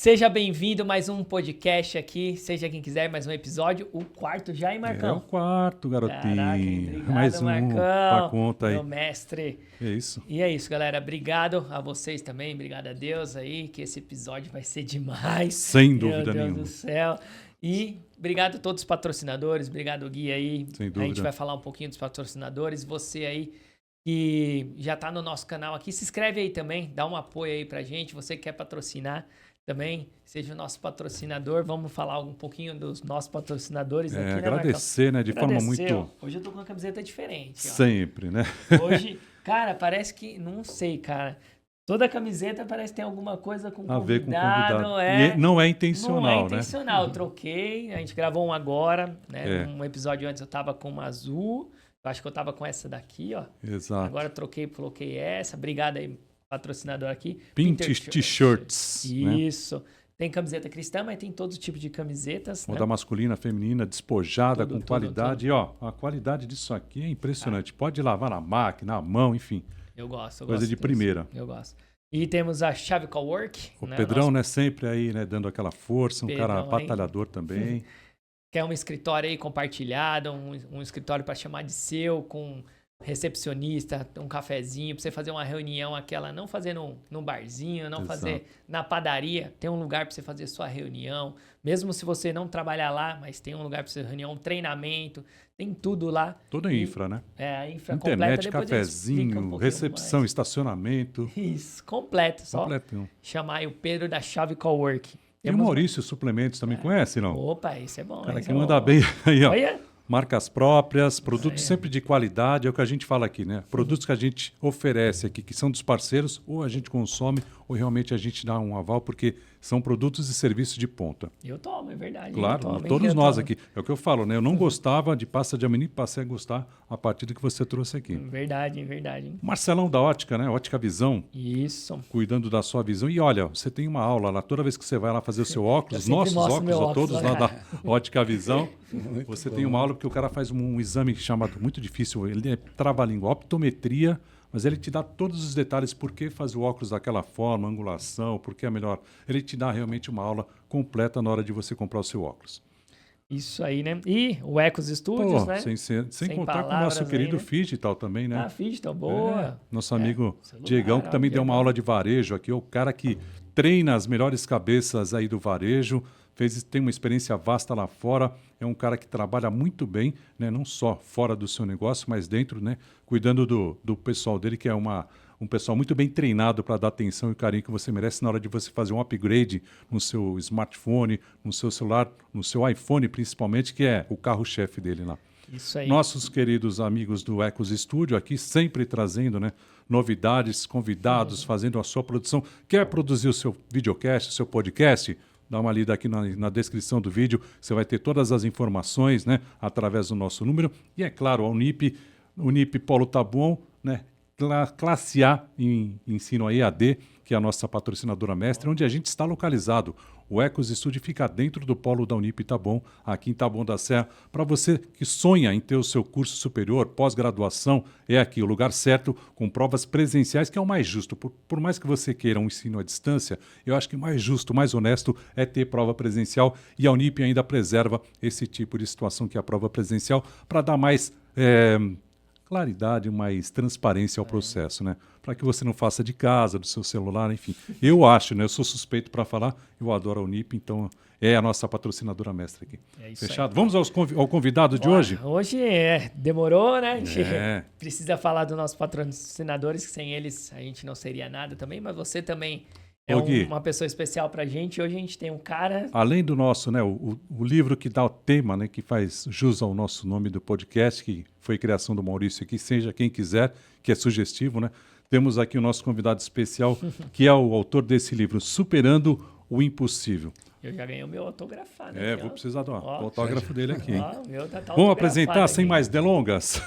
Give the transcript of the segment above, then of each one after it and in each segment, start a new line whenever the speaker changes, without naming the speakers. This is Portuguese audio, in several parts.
Seja bem-vindo a mais um podcast aqui, seja quem quiser, mais um episódio, o quarto já, hein, Marcão?
É o quarto, garotinho.
Caraca, obrigado,
mais um
Marcão,
pra conta aí.
meu mestre.
É isso.
E é isso, galera. Obrigado a vocês também, obrigado a Deus aí, que esse episódio vai ser demais.
Sem dúvida nenhuma.
Meu Deus do céu. E obrigado a todos os patrocinadores, obrigado, Gui, aí.
Sem dúvida.
A gente vai falar um pouquinho dos patrocinadores. Você aí que já tá no nosso canal aqui, se inscreve aí também, dá um apoio aí pra gente. Você que quer patrocinar também, seja o nosso patrocinador. Vamos falar um pouquinho dos nossos patrocinadores aqui, né,
agradecer,
Marcão?
né, de forma muito...
Hoje eu tô com uma camiseta diferente, ó.
Sempre, né?
Hoje, cara, parece que... Não sei, cara. Toda camiseta parece que tem alguma coisa com
A ver com convidado.
É,
não é intencional, né?
Não é intencional, eu troquei. A gente gravou um agora, né?
É.
Um episódio antes eu tava com uma azul. Eu acho que eu tava com essa daqui, ó.
Exato.
Agora eu troquei, coloquei essa. Obrigado aí, patrocinador aqui.
Pinter T-shirts.
Isso. Né? Tem camiseta cristã, mas tem todo tipo de camisetas.
Moda
né?
masculina, feminina, despojada,
Tudo,
com qualidade.
tudo.
E ó, a qualidade disso aqui é impressionante. Pode lavar na máquina, na mão, enfim.
Eu gosto.
Coisa de primeira.
Eu gosto. E temos a Chave Cowork.
O
né?
Pedrão, né, sempre aí, né, dando aquela força. Um
Pedrão,
cara batalhador também.
Que é um escritório aí compartilhado, um escritório para chamar de seu, com recepcionista, um cafezinho, para você fazer uma reunião aquela, não fazer num barzinho, não fazer na padaria, tem um lugar para você fazer sua reunião, mesmo se você não trabalhar lá, mas tem um lugar para você reunião, um treinamento, tem tudo lá.
Toda a infra, né?
É, a infra
internet,
completa.
cafezinho, recepção, estacionamento.
Isso, completo. Só
Completo.
chamar aí o Pedro da Chave Cowork.
E o Maurício Suplementos também conhece, não?
Opa, isso é bom.
Cara que
é
manda
bom.
bem aí, ó.
Olha.
Marcas próprias, produtos sempre de qualidade, é o que a gente fala aqui, né? Produtos que a gente oferece aqui, que são dos parceiros, ou a gente consome, ou realmente a gente dá um aval, porque são produtos e serviços de ponta.
Eu tomo, é verdade.
Claro, todos nós aqui. É o que eu falo, né? Eu não gostava de pasta de amendoim, passei a gostar a partir do que você trouxe aqui.
Verdade.
Marcelão da Ótica, né? Ótica Visão.
Isso.
Cuidando da sua visão. E olha, você tem uma aula lá, toda vez que você vai lá fazer o seu óculos, nossos óculos, todos lá da Ótica Visão, você tem uma aula porque o cara faz um exame chamado, muito difícil, ele é trava-língua, optometria, mas ele te dá todos os detalhes por que faz o óculos daquela forma, angulação, por que é melhor. Ele te dá realmente uma aula completa na hora de você comprar o seu óculos.
Isso aí, né? E o Ecos Studios, né?
Sem contar com o nosso querido Figital também, né?
Ah, Figital, boa.
Nosso amigo Diegão, que também deu uma aula de varejo aqui, o cara que treina as melhores cabeças aí do varejo, tem uma experiência vasta lá fora, é um cara que trabalha muito bem, né? Não só fora do seu negócio, mas dentro, né? Cuidando do pessoal dele, que é um pessoal muito bem treinado para dar atenção e carinho que você merece na hora de você fazer um upgrade no seu smartphone, no seu celular, no seu iPhone principalmente, que é o carro-chefe dele lá.
Isso aí.
Nossos queridos amigos do Ecos Studio aqui sempre trazendo, né, novidades, convidados, fazendo a sua produção. Quer produzir o seu videocast, o seu podcast? Dá uma lida aqui na descrição do vídeo, você vai ter todas as informações, né, através do nosso número. E é claro, a Unip Polo Taboão, né, classe A em ensino EAD, que é a nossa patrocinadora mestre, onde a gente está localizado. O Ecos Studio fica dentro do polo da Unip Taboão, aqui em Taboão da Serra. Para você que sonha em ter o seu curso superior, pós-graduação, é aqui o lugar certo, com provas presenciais, que é o mais justo. Por mais que você queira um ensino à distância, eu acho que o mais justo, mais honesto é ter prova presencial, e a Unip ainda preserva esse tipo de situação que é a prova presencial, para dar mais claridade, mais transparência ao processo, né? Para que você não faça de casa, do seu celular, enfim. Eu acho, né? Eu sou suspeito para falar, eu adoro a Unip, então é a nossa patrocinadora mestre aqui.
É isso.
Fechado?
Aí.
Vamos ao convidado de hoje?
Hoje demorou, né? A gente precisa falar dos nossos patrocinadores, que sem eles a gente não seria nada também, mas você também é uma pessoa especial pra gente. Hoje a gente tem um cara...
Além do nosso, né, o livro que dá o tema, né, que faz jus ao nosso nome do podcast, que foi criação do Maurício aqui, seja quem quiser, que é sugestivo, né? Temos aqui o nosso convidado especial, que é o autor desse livro, Superando o Impossível.
Eu já ganhei o meu autografado. Né?
Vou precisar do autógrafo dele aqui.
Meu tá
Vamos apresentar sem mais delongas?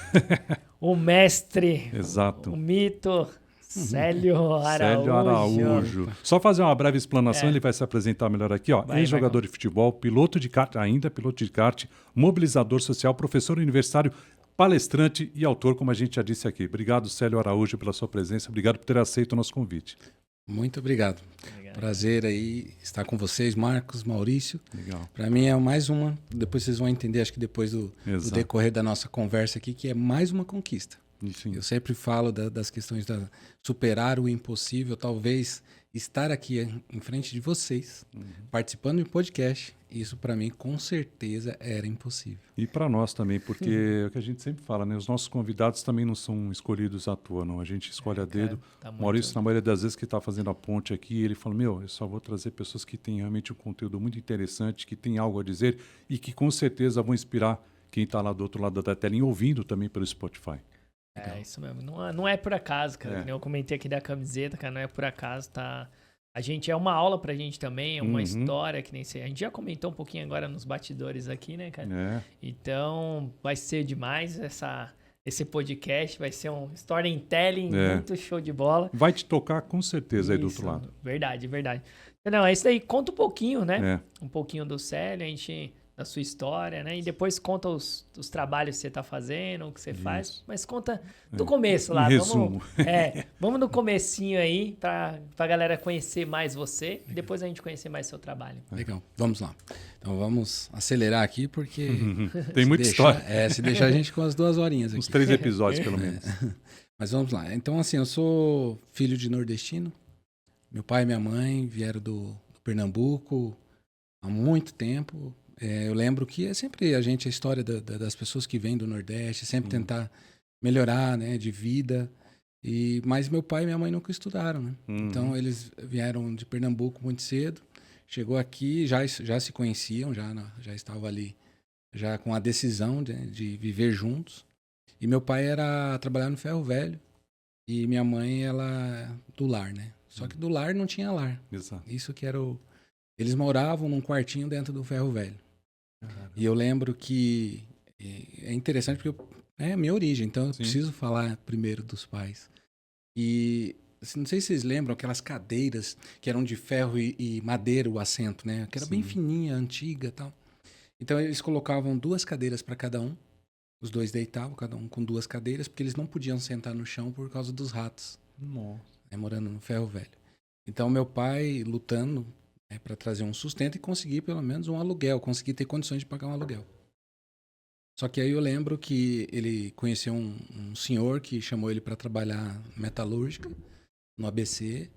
O mestre,
exato,
o mito... Célio Araújo.
Só fazer uma breve explanação, ele vai se apresentar melhor aqui. Ex-jogador de futebol, piloto de kart, mobilizador social, professor universitário, palestrante e autor, como a gente já disse aqui. Obrigado, Célio Araújo, pela sua presença. Obrigado por ter aceito o nosso convite.
Muito obrigado.
Legal.
Prazer aí estar com vocês, Marcos, Maurício.
Legal.
Para mim é mais uma, depois vocês vão entender, acho que depois do decorrer da nossa conversa aqui, que é mais uma conquista.
Sim.
Eu sempre falo das questões da superar o impossível, talvez estar aqui em frente de vocês, participando de um podcast, isso para mim com certeza era impossível.
E para nós também, porque é o que a gente sempre fala, né? Os nossos convidados também não são escolhidos à toa, não. A gente escolhe a dedo.
Tá
Maurício, na maioria das vezes que está fazendo a ponte aqui, ele fala, eu só vou trazer pessoas que têm realmente um conteúdo muito interessante, que têm algo a dizer e que com certeza vão inspirar quem está lá do outro lado da telinha ouvindo também pelo Spotify.
É, isso mesmo. Não é por acaso, cara. Eu comentei aqui da camiseta, cara, não é por acaso, tá? A gente é uma aula pra gente também, é uma história que nem sei. A gente já comentou um pouquinho agora nos bastidores aqui, né, cara?
É.
Então, vai ser demais esse podcast, vai ser um storytelling muito show de bola.
Vai te tocar com certeza aí do outro lado.
Verdade, verdade. Não, é isso daí. Conta um pouquinho, né?
É.
Um pouquinho do Célio, da sua história, né? E depois conta os trabalhos que você tá fazendo, o que você faz. Mas conta do começo lá.
Resumo.
Vamos no comecinho aí pra galera conhecer mais você e depois a gente conhecer mais seu trabalho.
Legal, vamos lá. Então vamos acelerar aqui porque...
Tem muita história.
Se deixar a gente com as 2 horinhas aqui.
Uns 3 episódios, pelo menos.
Mas vamos lá. Então, assim, eu sou filho de nordestino. Meu pai e minha mãe vieram do Pernambuco há muito tempo. Eu lembro que é sempre a história das pessoas que vêm do Nordeste, sempre tentar melhorar, né, de vida. Mas meu pai e minha mãe nunca estudaram, né? Então eles vieram de Pernambuco muito cedo. Chegou aqui, já se conheciam, já estavam ali, já com a decisão de viver juntos. E meu pai era trabalhar no ferro velho e minha mãe ela do lar, né? Só que do lar não tinha lar.
Exato.
Isso que era Eles moravam num quartinho dentro do ferro velho. E eu lembro que é interessante porque é a minha origem, então eu preciso falar primeiro dos pais. E não sei se vocês lembram aquelas cadeiras que eram de ferro e madeira o assento, né? Que era bem fininha, antiga e tal. Então eles colocavam 2 cadeiras para cada um. Os 2 deitavam, cada um com 2 cadeiras, porque eles não podiam sentar no chão por causa dos ratos.
Nossa.
Morando no ferro velho. Então meu pai lutando para trazer um sustento e conseguir pelo menos um aluguel, conseguir ter condições de pagar um aluguel. Só que aí eu lembro que ele conheceu um senhor que chamou ele para trabalhar metalúrgica no ABC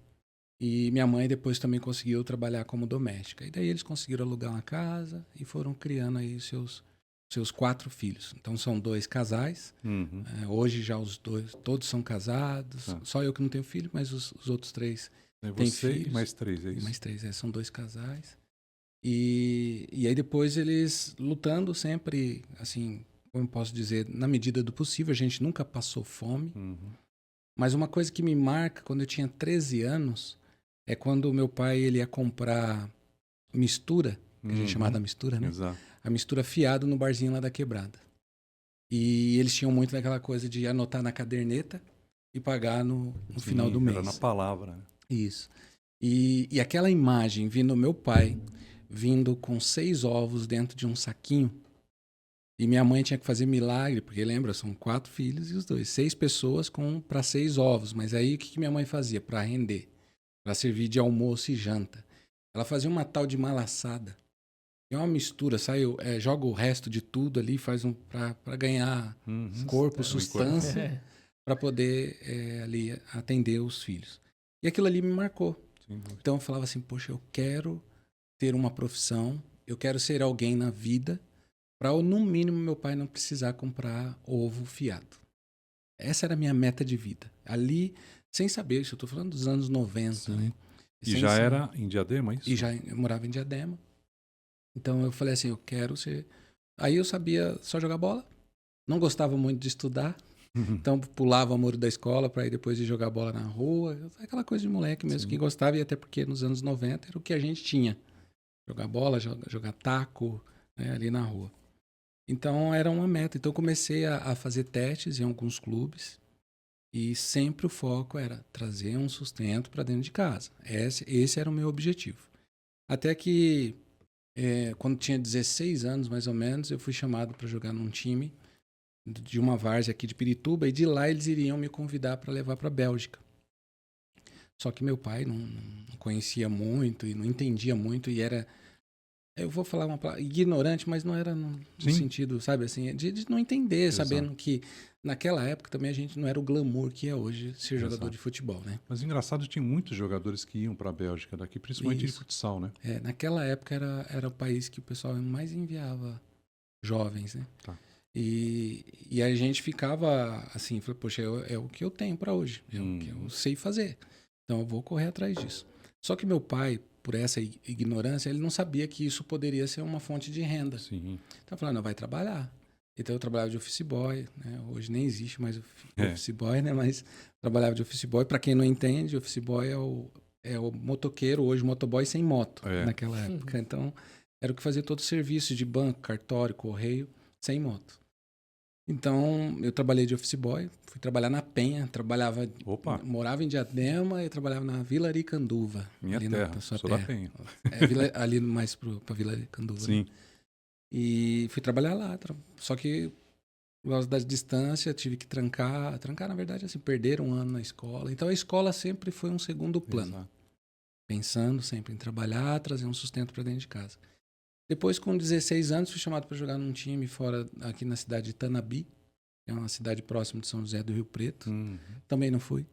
e minha mãe depois também conseguiu trabalhar como doméstica. E daí eles conseguiram alugar uma casa e foram criando aí seus 4 filhos. Então são 2 casais. Hoje já os 2, todos são casados. Só eu que não tenho filho, mas os outros 3
têm filhos. E mais 3, é isso?
Mais 3, são 2 casais. E aí depois eles lutando sempre, assim, como eu posso dizer, na medida do possível, a gente nunca passou fome. Mas uma coisa que me marca, quando eu tinha 13 anos, é quando o meu pai ele ia comprar mistura, que a gente chamava da mistura, né?
Exato.
A mistura fiado no barzinho lá da Quebrada. E eles tinham muito daquela coisa de anotar na caderneta e pagar no final do mês.
Era na palavra.
Isso. E aquela imagem vindo meu pai, vindo com 6 ovos dentro de um saquinho, e minha mãe tinha que fazer milagre, porque lembra, são 4 filhos e os 2. 6 pessoas para 6 ovos. Mas aí o que minha mãe fazia para render? Para servir de almoço e janta. Ela fazia uma tal de malaçada. É uma mistura, joga o resto de tudo ali, faz para ganhar corpo, sustância, para poder ali atender os filhos. E aquilo ali me marcou. Então eu falava assim, poxa, eu quero ter uma profissão, eu quero ser alguém na vida, para no mínimo meu pai não precisar comprar ovo fiado. Essa era a minha meta de vida. Ali, sem saber, isso eu estou falando dos anos 90, né?
E já era em Diadema, isso?
E eu morava em Diadema. Então eu falei assim, eu quero ser... Aí eu sabia só jogar bola, não gostava muito de estudar, então pulava o muro da escola para ir depois de jogar bola na rua, aquela coisa de moleque mesmo que gostava, e até porque nos anos 90 era o que a gente tinha. Jogar bola, jogar taco, né, ali na rua. Então era uma meta. Então eu comecei a fazer testes em alguns clubes e sempre o foco era trazer um sustento para dentro de casa. Esse era o meu objetivo. Até que quando tinha 16 anos mais ou menos, eu fui chamado para jogar num time de uma várzea aqui de Pirituba, e de lá eles iriam me convidar para levar para a Bélgica. Só que meu pai não conhecia muito e não entendia muito e era, eu vou falar uma palavra, ignorante, mas não era no sentido, sabe, assim, de não entender,
Exato.
sabendo que naquela época também a gente não era o glamour que é hoje ser jogador de futebol, né?
Mas engraçado, tinha muitos jogadores que iam para a Bélgica daqui, principalmente de
Isso.
futsal, né?
Naquela época era o país que o pessoal mais enviava jovens, né?
Tá.
E a gente ficava assim, falei, poxa, é o que eu tenho para hoje, é o que eu sei fazer. Então eu vou correr atrás disso. Só que meu pai, por essa ignorância, ele não sabia que isso poderia ser uma fonte de renda.
Sim.
Então eu falei, não, vai trabalhar. Então eu trabalhava de office boy, né? Hoje nem existe mais office boy, né? Mas trabalhava de office boy. Para quem não entende, office boy é o motoqueiro, hoje motoboy sem moto, naquela época. Então era o que fazia todo o serviço de banco, cartório, correio, sem moto. Então, eu trabalhei de office boy, fui trabalhar na Penha, morava em Diadema e trabalhava na Vila Aricanduva.
Minha terra, sou da Penha.
Ali mais pra Vila Aricanduva.
Sim.
Né? E fui trabalhar lá, só que por causa da distância tive que trancar, na verdade, assim, perder um ano na escola. Então, a escola sempre foi um segundo plano.
Exato.
Pensando sempre em trabalhar, trazer um sustento para dentro de casa. Depois, com 16 anos, fui chamado para jogar num time fora, aqui na cidade de Tanabi, que é uma cidade próxima de São José do Rio Preto. Também não fui.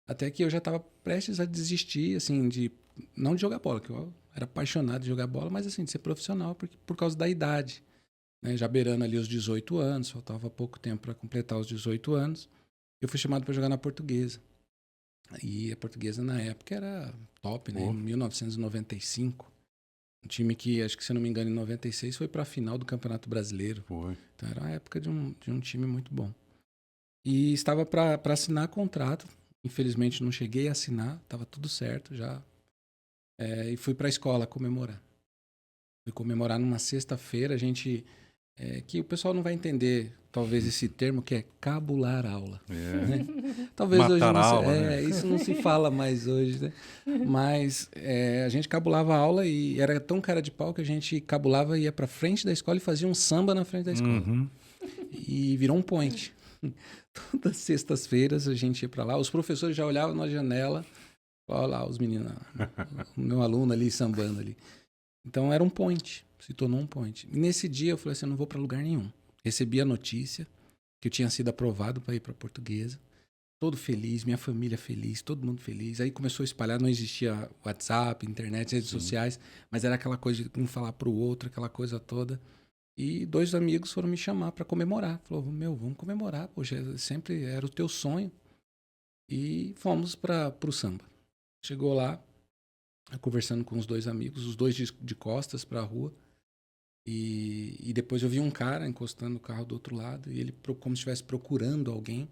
Até que eu já estava prestes a desistir, assim, não de jogar bola, que eu era apaixonado de jogar bola, mas assim, de ser profissional, por causa da idade. Né? Já beirando ali os 18 anos, faltava pouco tempo para completar os 18 anos. Eu fui chamado para jogar na Portuguesa. E a Portuguesa, na época, era top, né? Em 1995. Um time que, acho que se eu não me engano, em 96 foi para a final do Campeonato Brasileiro.
Foi.
Então era a época de um time muito bom. E estava para assinar contrato. Infelizmente não cheguei a assinar, estava tudo certo já. E fui para a escola comemorar. Fui comemorar numa sexta-feira, a gente... que o pessoal não vai entender, talvez, esse termo que é cabular aula. Né? Talvez
Matar
hoje não
aula, né?
isso não se fala mais hoje, né? Mas a gente cabulava a aula e era tão cara de pau que a gente cabulava, ia pra frente da escola e fazia um samba na frente da escola. E virou um point. Todas as sextas-feiras a gente ia pra lá, os professores já olhavam na janela, olha lá os meninos, o meu aluno ali sambando ali. Então era um point, se tornou um point. E nesse dia eu falei assim, eu não vou para lugar nenhum. Recebi a notícia que eu tinha sido aprovado para ir para Portuguesa. Todo feliz, minha família feliz, todo mundo feliz. Aí começou a espalhar, não existia WhatsApp, internet, redes sociais, mas era aquela coisa de um falar para o outro, aquela coisa toda. E 2 amigos foram me chamar para comemorar. Falou, vamos comemorar, poxa, sempre era o teu sonho. E fomos para o samba. Chegou lá, conversando com os 2 amigos, os 2 de costas para a rua. E depois eu vi um cara encostando o carro do outro lado e ele como se estivesse procurando alguém.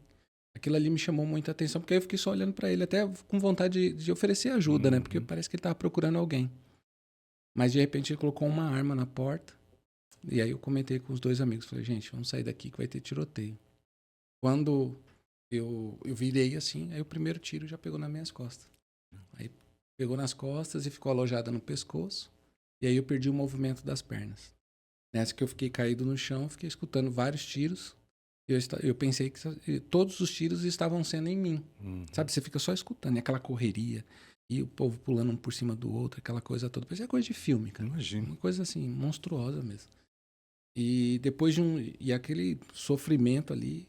Aquilo ali me chamou muita atenção, porque aí eu fiquei só olhando para ele, até com vontade de oferecer ajuda, né? Porque parece que ele estava procurando alguém. Mas de repente ele colocou uma arma na porta. E aí eu comentei com os 2 amigos, falei, gente, vamos sair daqui que vai ter tiroteio. Quando eu virei assim, aí o primeiro tiro já pegou nas minhas costas. Aí pegou nas costas e ficou alojada no pescoço. E aí eu perdi o movimento das pernas. Nessa que eu fiquei caído no chão, fiquei escutando vários tiros. Eu pensei que todos os tiros estavam sendo em mim. Sabe, você fica só escutando. E aquela correria. E o povo pulando um por cima do outro, aquela coisa toda. Parecia coisa de filme, cara.
Imagina.
Uma coisa assim, monstruosa mesmo. E depois e aquele sofrimento ali,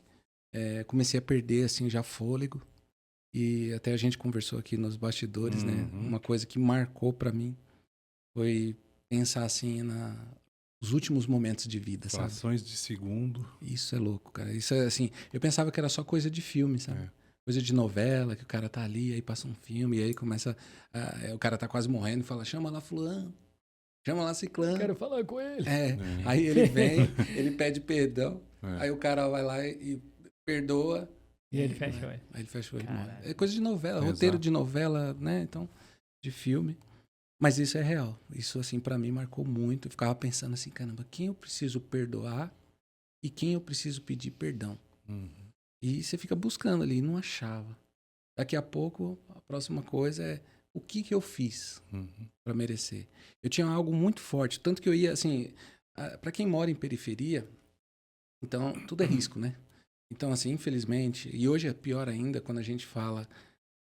comecei a perder, assim, já fôlego. E até a gente conversou aqui nos bastidores, né? Uma coisa que marcou pra mim foi pensar, assim, nos últimos momentos de vida, sabe?
Frações de segundo.
Isso é louco, cara. Isso é, assim, eu pensava que era só coisa de filme, sabe? Coisa de novela, que o cara tá ali, aí passa um filme, e aí começa... o cara tá quase morrendo e fala, chama lá fulano, chama lá ciclano.
Quero falar com ele.
Aí ele vem, ele pede perdão, aí o cara vai lá e perdoa.
E ele fecha o olho.
Aí ele fecha o olho. É coisa de novela, roteiro de novela, né? Então, de filme. Mas isso é real. Isso, assim, pra mim marcou muito. Eu ficava pensando assim, caramba, quem eu preciso perdoar e quem eu preciso pedir perdão? E você fica buscando ali, e não achava. Daqui a pouco, a próxima coisa é o que eu fiz pra merecer. Eu tinha algo muito forte, tanto que eu ia, assim, pra quem mora em periferia, então, tudo é risco, né? Então, assim, infelizmente, e hoje é pior ainda quando a gente fala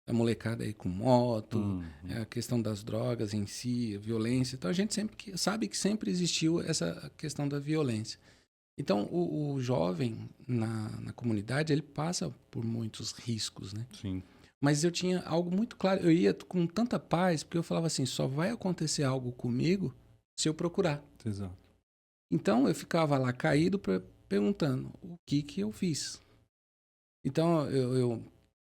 da molecada aí com moto, a questão das drogas em si, a violência. Então a gente sabe que sempre existiu essa questão da violência. Então o jovem na comunidade, ele passa por muitos riscos, né?
Sim.
Mas eu tinha algo muito claro. Eu ia com tanta paz, porque eu falava assim, só vai acontecer algo comigo se eu procurar.
Exato.
Então eu ficava lá caído perguntando o que eu fiz. Então eu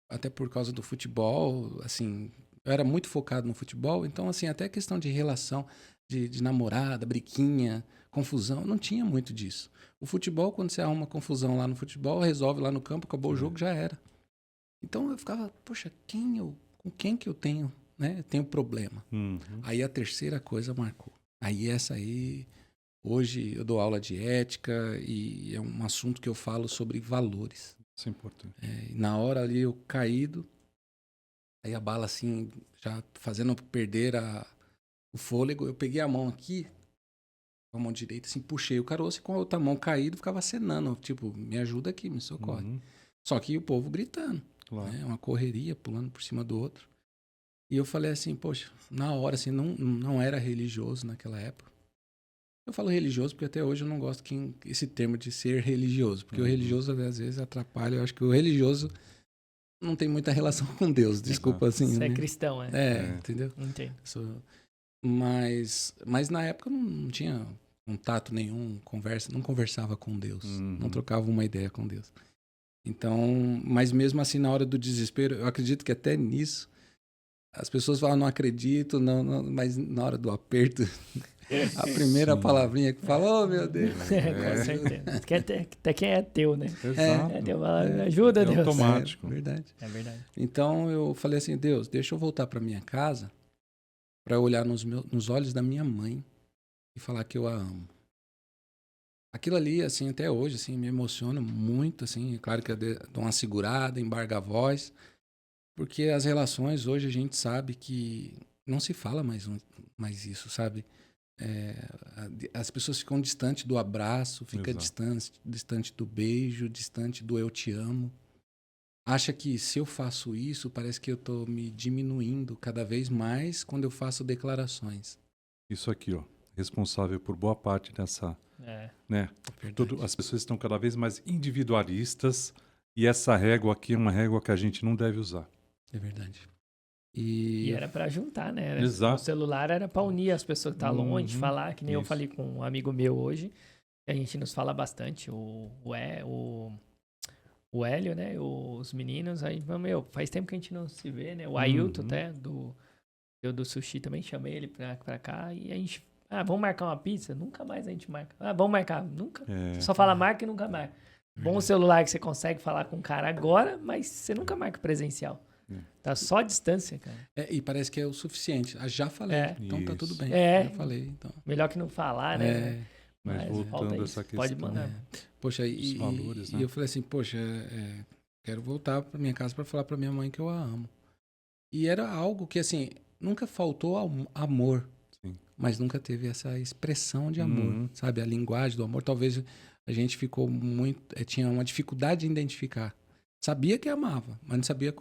até por causa do futebol, assim, eu era muito focado no futebol, então assim, até questão de relação de namorada, briquinha, confusão, não tinha muito disso. O futebol, quando você arruma confusão lá no futebol, resolve lá no campo, acabou o jogo, já era. Então eu ficava, poxa, com quem que eu tenho, né? Eu tenho problema. Aí a terceira coisa marcou. Aí essa aí, hoje eu dou aula de ética e é um assunto que eu falo sobre valores.
Isso é importante.
Na hora ali eu caído, aí a bala assim, já fazendo perder o fôlego, eu peguei a mão aqui, com a mão direita, assim, puxei o caroço e com a outra mão caído, ficava acenando, tipo, me ajuda aqui, me socorre. Só que o povo gritando,
Claro.
né? Uma correria, pulando por cima do outro. E eu falei assim, poxa, na hora, assim, não era religioso naquela época. Eu falo religioso porque até hoje eu não gosto esse termo de ser religioso, porque o religioso às vezes atrapalha. Eu acho que o religioso não tem muita relação com Deus, desculpa assim.
Você
né?
é cristão,
Entendeu?
Entendo.
Mas na época eu não tinha contato nenhum, não conversava com Deus, não trocava uma ideia com Deus. Então, mas mesmo assim, na hora do desespero, eu acredito que até nisso, as pessoas falam, não acredito, não, mas na hora do aperto, a primeira palavrinha que fala, oh meu Deus.
Com certeza. Até quem é ateu, né?
Exato.
Deus fala, ajuda, Deus.
Automático.
Verdade.
É verdade.
Então eu falei assim, Deus, deixa eu voltar para minha casa para olhar nos olhos da minha mãe e falar que eu a amo. Aquilo ali, assim, até hoje, assim, me emociona muito, assim. É claro que eu dou uma segurada, embarga a voz, porque as relações hoje a gente sabe que não se fala mais isso, sabe? As pessoas ficam distantes do abraço, fica distante do beijo, distante do eu te amo. Acha que se eu faço isso, parece que eu estou me diminuindo cada vez mais quando eu faço declarações.
Isso aqui, ó, responsável por boa parte dessa, né? As pessoas estão cada vez mais individualistas e essa régua aqui é uma régua que a gente não deve usar.
É verdade.
E era pra juntar, né?
Exato.
O celular era pra unir as pessoas que estão longe, falar, que nem eu falei com um amigo meu hoje. A gente nos fala bastante, o Hélio, né? Os meninos, aí, faz tempo que a gente não se vê, né? O Ailton, até, do Sushi também, chamei ele pra cá. E a gente, vamos marcar uma pizza? Nunca mais a gente marca. Vamos marcar? Nunca. Você só fala marca e nunca marca. Bom celular que você consegue falar com o cara agora, mas você nunca marca presencial. Tá só a distância, cara.
E parece que é o suficiente. Já falei, então tá tudo bem. Já falei, então.
Melhor que não falar, né?
Mas voltando a essa questão.
Pode mandar.
Poxa,
valores, né?
E eu falei assim, poxa, quero voltar pra minha casa pra falar pra minha mãe que eu a amo. E era algo que, assim, nunca faltou amor.
Sim.
Mas nunca teve essa expressão de amor, sabe? A linguagem do amor, talvez a gente ficou tinha uma dificuldade de identificar. Sabia que amava, mas não sabia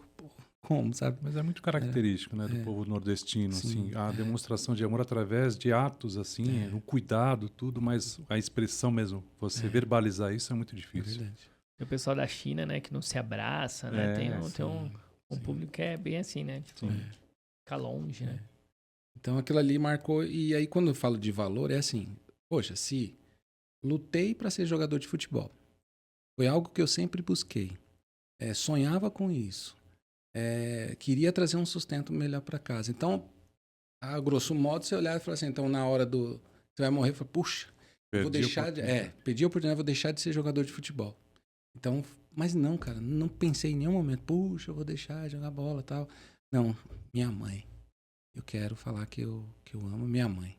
como, sabe?
Mas é muito característico, né, do povo nordestino, assim, a demonstração de amor através de atos, assim, o cuidado, tudo, mas a expressão mesmo, você verbalizar isso é muito difícil.
É verdade.
E o pessoal da China, né, que não se abraça, né? Tem um público que é bem assim, né? Tipo, fica longe, né?
Então aquilo ali marcou, e aí quando eu falo de valor, é assim, poxa, se lutei para ser jogador de futebol, foi algo que eu sempre busquei, sonhava com isso, queria trazer um sustento melhor para casa. Então, a grosso modo, você olhar e falar assim, então na hora você vai morrer, fala, puxa, vou deixar perdi a oportunidade, vou deixar de ser jogador de futebol. Então, mas não, cara, não pensei em nenhum momento, puxa, eu vou deixar de jogar bola e tal. Não, minha mãe. Eu quero falar que eu amo minha mãe.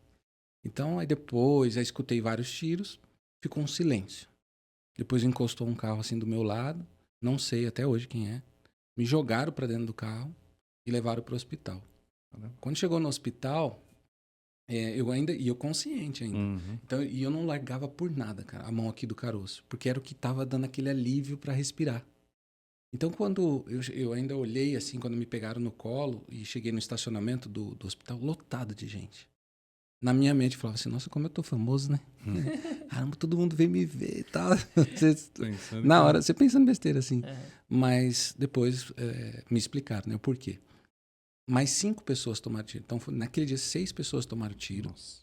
Então, aí depois, escutei vários tiros, ficou um silêncio. Depois encostou um carro assim do meu lado, não sei até hoje quem é. Me jogaram para dentro do carro e levaram para o hospital. Quando chegou no hospital, eu consciente ainda. Então, e eu não largava por nada, cara, a mão aqui do caroço, porque era o que estava dando aquele alívio para respirar. Então, quando eu ainda olhei, assim, quando me pegaram no colo e cheguei no estacionamento do hospital, lotado de gente. Na minha mente, eu falava assim, nossa, como eu tô famoso, né? Caramba, todo mundo veio me ver e tal. Na hora, você pensando besteira, assim. Mas depois me explicaram, né, o porquê. Mais 5 pessoas tomaram tiro. Então, naquele dia, 6 pessoas tomaram tiro.
Nossa.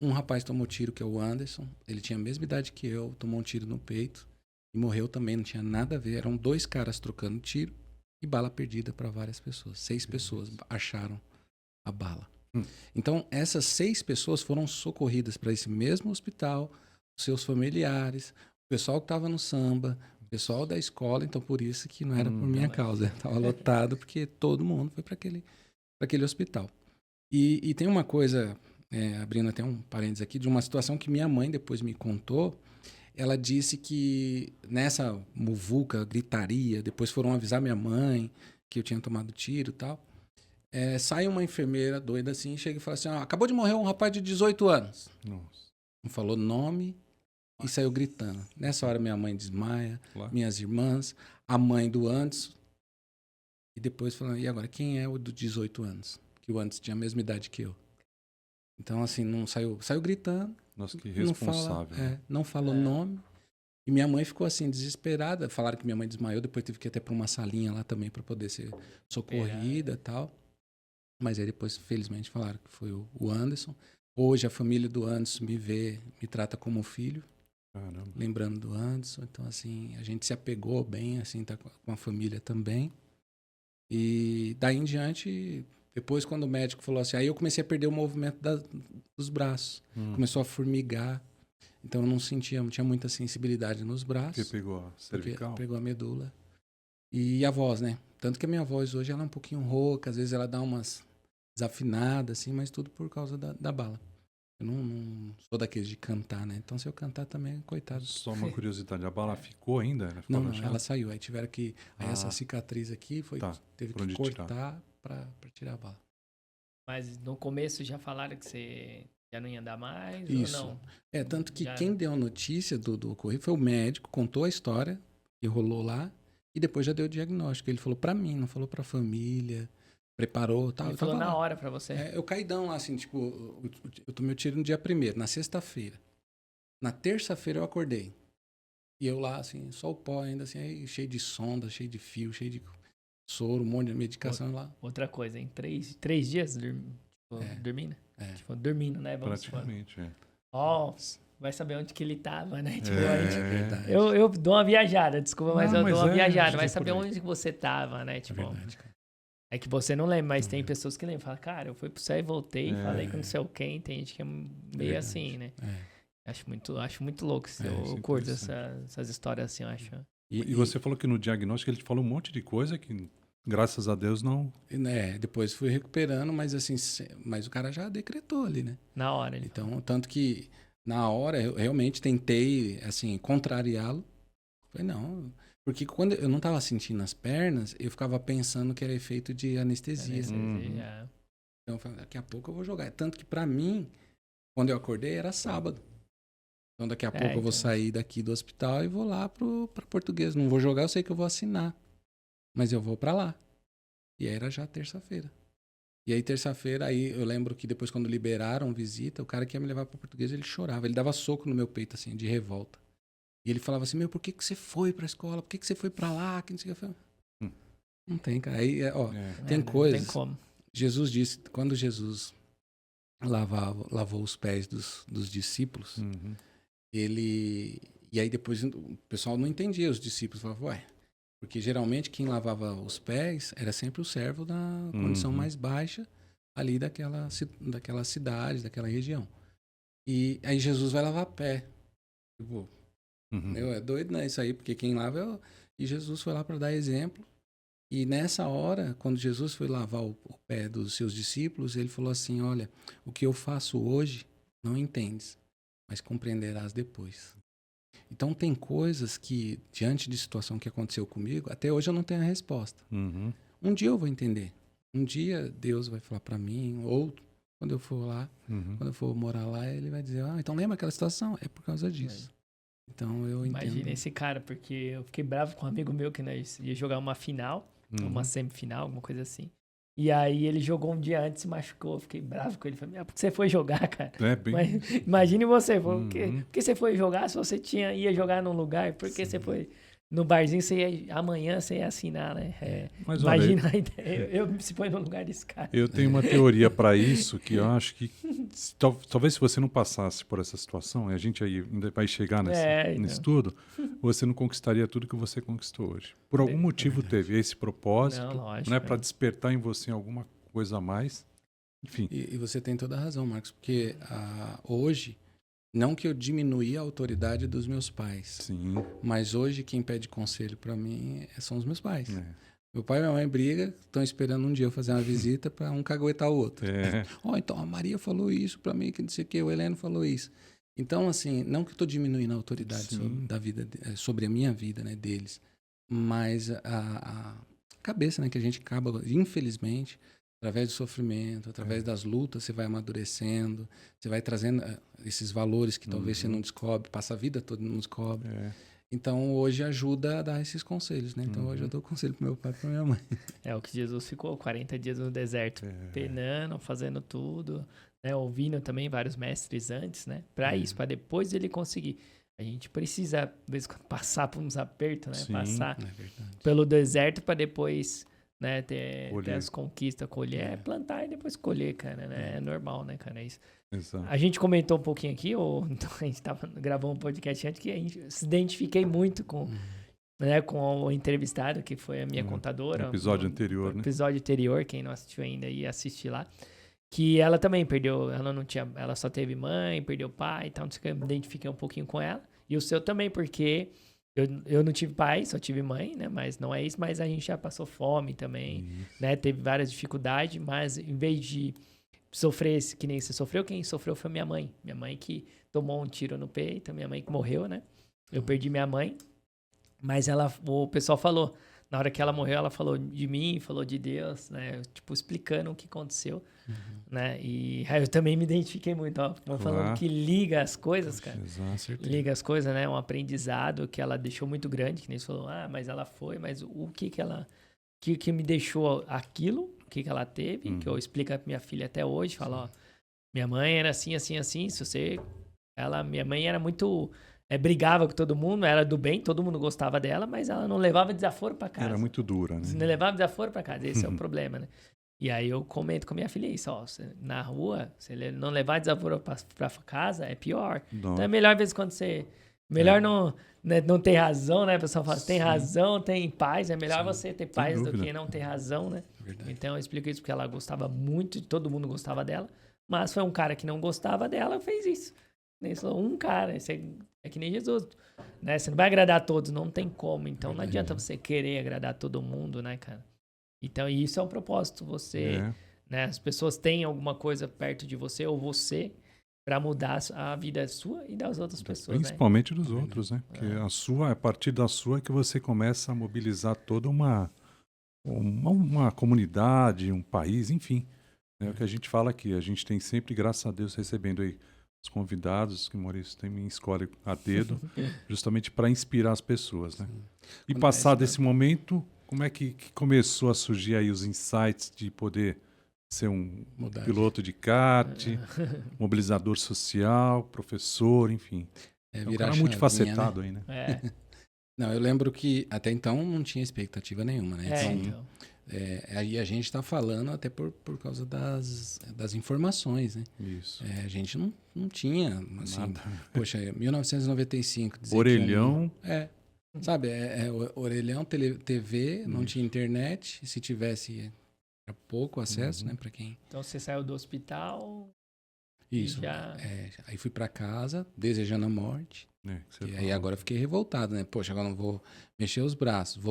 Um rapaz tomou tiro, que é o Anderson. Ele tinha a mesma idade que eu, tomou um tiro no peito. E morreu também, não tinha nada a ver. Eram 2 caras trocando tiro e bala perdida para várias pessoas. 6 pessoas acharam a bala. Então, essas 6 pessoas foram socorridas para esse mesmo hospital, seus familiares, o pessoal que estava no samba, o pessoal da escola. Então, por isso que não era por minha causa. Estava lotado porque todo mundo foi para aquele hospital. E tem uma coisa, abrindo até um parênteses aqui, de uma situação que minha mãe depois me contou. Ela disse que nessa muvuca, gritaria, depois foram avisar minha mãe que eu tinha tomado tiro e tal. Sai uma enfermeira doida assim, chega e fala assim, acabou de morrer um rapaz de 18 anos.
Nossa.
Não falou nome e saiu gritando. Nessa hora minha mãe desmaia, minhas irmãs, a mãe do Anderson. E depois falando, e agora, quem é o do 18 anos? Que o Anderson tinha a mesma idade que eu. Então, assim, não saiu gritando.
Nossa, que responsável.
Não falou nome. E minha mãe ficou assim, desesperada. Falaram que minha mãe desmaiou, depois teve que ir até para uma salinha lá também para poder ser socorrida e tal. Mas aí depois, felizmente, falaram que foi o Anderson. Hoje a família do Anderson me vê, me trata como filho.
Caramba.
Lembrando do Anderson. Então, assim, a gente se apegou bem, assim, tá com a família também. E daí em diante, depois quando o médico falou assim, aí eu comecei a perder o movimento dos braços. Começou a formigar. Então eu não tinha muita sensibilidade nos braços.
Porque pegou a cervical?
Pegou a medula. E a voz, né? Tanto que a minha voz hoje ela é um pouquinho rouca, às vezes ela dá umas desafinadas, assim, mas tudo por causa da bala. Eu não sou daqueles de cantar, né? Então se eu cantar também, coitado.
Só uma curiosidade, a bala ficou ainda?
Não, ela saiu. Aí tiveram que... Aí essa cicatriz aqui teve que cortar pra tirar a bala.
Mas no começo já falaram que você já não ia andar mais?
Isso.
Ou não?
Tanto que quem deu a notícia do ocorrido foi o médico, contou a história que rolou lá e depois já deu o diagnóstico. Ele falou pra mim, não falou pra família, preparou, tal.
Ele falou na hora pra você?
Eu caidão lá, assim, tipo, eu tomei o tiro no dia 1º, na sexta-feira. Na terça-feira eu acordei. E eu lá, assim, só o pó ainda, assim, aí, cheio de sonda, cheio de fio, cheio de soro, um monte de medicação lá.
Outra coisa, em 3 dias dormindo? Tipo, dormindo, né?
Praticamente,
vai saber onde que ele tava, né? Tipo,
verdade.
Eu dou uma viajada, desculpa, mas eu dou uma viajada. Vai saber
por
onde que você tava, né? Tipo,
verdade, cara.
é que você não lembra, mas tem pessoas que lembram. Fala, cara, eu fui pro céu e voltei, falei com não sei quem. Tem gente que é meio assim, né? Acho muito louco. Eu curto essas histórias assim, eu acho.
E você falou que no diagnóstico ele te falou um monte de coisa que, graças a Deus, não...
Depois fui recuperando, mas assim, mas o cara já decretou ali, né?
Na hora.
Então, tanto que na hora eu realmente tentei, assim, contrariá-lo. Falei, não... Porque quando eu não estava sentindo as pernas, eu ficava pensando que era efeito de anestesia. Então eu falei, daqui a pouco eu vou jogar. Tanto que pra mim, quando eu acordei, era sábado. Então daqui a pouco eu vou sair daqui do hospital e vou lá pra Português. Não vou jogar, eu sei que eu vou assinar. Mas eu vou pra lá. E aí era já terça-feira. E aí terça-feira, aí eu lembro que depois quando liberaram visita, o cara que ia me levar pra Português, ele chorava. Ele dava soco no meu peito, assim, de revolta. E ele falava assim, por que você foi pra escola? Por que você foi pra lá? Que não sei o que. Eu falei, não tem, cara. Aí, tem coisas.
Não tem como.
Jesus disse, quando Jesus lavou os pés dos discípulos, ele... E aí depois o pessoal não entendia, os discípulos falavam, porque geralmente quem lavava os pés era sempre o servo da condição mais baixa ali daquela cidade, daquela região. E aí Jesus vai lavar pé. Tipo... é doido, né? Isso aí, porque quem lava é o... E Jesus foi lá para dar exemplo. E nessa hora, quando Jesus foi lavar o pé dos seus discípulos, ele falou assim, olha, o que eu faço hoje não entendes, mas compreenderás depois. Então tem coisas que, diante de situação que aconteceu comigo, até hoje eu não tenho a resposta. Um dia eu vou entender. Um dia Deus vai falar para mim, ou quando eu for lá, quando eu for morar lá, ele vai dizer, então lembra aquela situação? É por causa disso. Então eu entendo.
Imagina esse cara, porque eu fiquei bravo com um amigo meu que nós ia jogar uma final, uma semifinal, alguma coisa assim. E aí ele jogou um dia antes e se machucou. Eu fiquei bravo com ele. Falei, por que você foi jogar, cara? Mas, imagine você, por que você foi jogar se você ia jogar num lugar? Por que você foi no barzinho, amanhã você ia assinar, né?
Mas
imagina
olha,
a ideia. Eu me põe no lugar desse cara.
Eu tenho uma teoria para isso, que eu acho que talvez se você não passasse por essa situação, e a gente aí ainda vai chegar nisso tudo, você não conquistaria tudo que você conquistou hoje. Por algum motivo teve esse propósito, né, para despertar em você alguma coisa a mais. Enfim.
E você tem toda a razão, Marcos, porque hoje, não que eu diminuí a autoridade dos meus pais,
Sim.
mas hoje quem pede conselho para mim são os meus pais. Meu pai e minha mãe brigam, estão esperando um dia eu fazer uma visita para um caguetar o outro. Então a Maria falou isso para mim, que não sei o que, o Heleno falou isso. Então, assim, não que eu estou diminuindo a autoridade sobre a minha vida, né, deles, mas a cabeça, né, que a gente acaba, infelizmente, através do sofrimento, através das lutas, você vai amadurecendo, você vai trazendo esses valores que talvez você não descobre, passa a vida toda e não descobre. Então, hoje ajuda a dar esses conselhos, né? Então, hoje eu dou conselho pro meu pai e pra minha mãe.
É o que Jesus ficou 40 dias no deserto, penando, fazendo tudo, né? Ouvindo também vários mestres antes, né? Para isso, para depois ele conseguir. A gente precisa, às vezes, passar por uns apertos, né?
Sim,
passar pelo deserto para depois... né, ter as conquistas, colher, plantar e depois colher, cara, né? É normal, né, cara? É isso.
Exato.
A gente comentou um pouquinho aqui, então a gente gravou um podcast antes que a gente se identifiquei muito com o entrevistado, que foi a minha contadora.
No episódio anterior, né?
Episódio anterior, quem não assistiu ainda ia assistir lá. Que ela também perdeu, ela só teve mãe, perdeu pai, então eu me identifiquei um pouquinho com ela. E o seu também, porque... Eu não tive pai, só tive mãe, né? Mas não é isso, mas a gente já passou fome também, né? Teve várias dificuldades, mas em vez de sofrer que nem você sofreu, quem sofreu foi minha mãe. Minha mãe que tomou um tiro no peito, minha mãe que morreu, né? Eu perdi minha mãe, mas o pessoal falou, na hora que ela morreu, ela falou de mim, falou de Deus, né? Tipo, explicando o que aconteceu, né? E aí eu também me identifiquei muito, ó. Falando que liga as coisas, cara. Liga as coisas, né? Um aprendizado que ela deixou muito grande, que nem você falou, mas ela foi, mas o que me deixou aquilo, o que ela teve, que eu explico pra minha filha até hoje, falo, ó, minha mãe era assim, assim, assim, minha mãe era muito... brigava com todo mundo, era do bem, todo mundo gostava dela, mas ela não levava desaforo pra casa.
Era muito dura, né?
Não levava desaforo pra casa, esse é o problema, né? E aí eu comento com a minha filha isso, ó, na rua, se ele não levar desaforo pra casa, é pior.
Não.
Então é melhor, às vezes, quando você... Melhor não ter razão, né? O pessoal fala, tem razão, tem paz, é melhor você ter paz do que não ter razão, né?
Verdade.
Então eu explico isso porque ela gostava muito, todo mundo gostava dela, mas foi um cara que não gostava dela, fez isso. Um cara, é que nem Jesus, né? Você não vai agradar a todos, não tem como. Então não adianta você querer agradar todo mundo, né, cara? Então isso é um propósito. Né? As pessoas têm alguma coisa perto de você ou você para mudar a vida sua e das outras pessoas,
principalmente dos outros, né? Porque a partir da sua que você começa a mobilizar toda uma comunidade, um país, enfim. É o que a gente fala aqui. A gente tem sempre, graças a Deus, recebendo aí os convidados, que o Maurício também escolhe a dedo, justamente para inspirar as pessoas, né? E passado esse momento, como é que começou a surgir aí os insights de poder ser um piloto de kart, mobilizador social, professor, enfim. É um cara multifacetado, né?
Aí, né?
Não, eu lembro que até então não tinha expectativa nenhuma, né? Aí a gente está falando até por causa das informações, né?
Isso.
A gente não tinha, assim, nada. Poxa, 1995...
Orelhão...
Sabe, orelhão, TV, não tinha internet, e se tivesse, era pouco acesso, né, para quem...
Então você saiu do hospital...
Isso, aí fui para casa, desejando a morte, e aí agora eu fiquei revoltado, né? Poxa, agora não vou mexer os braços,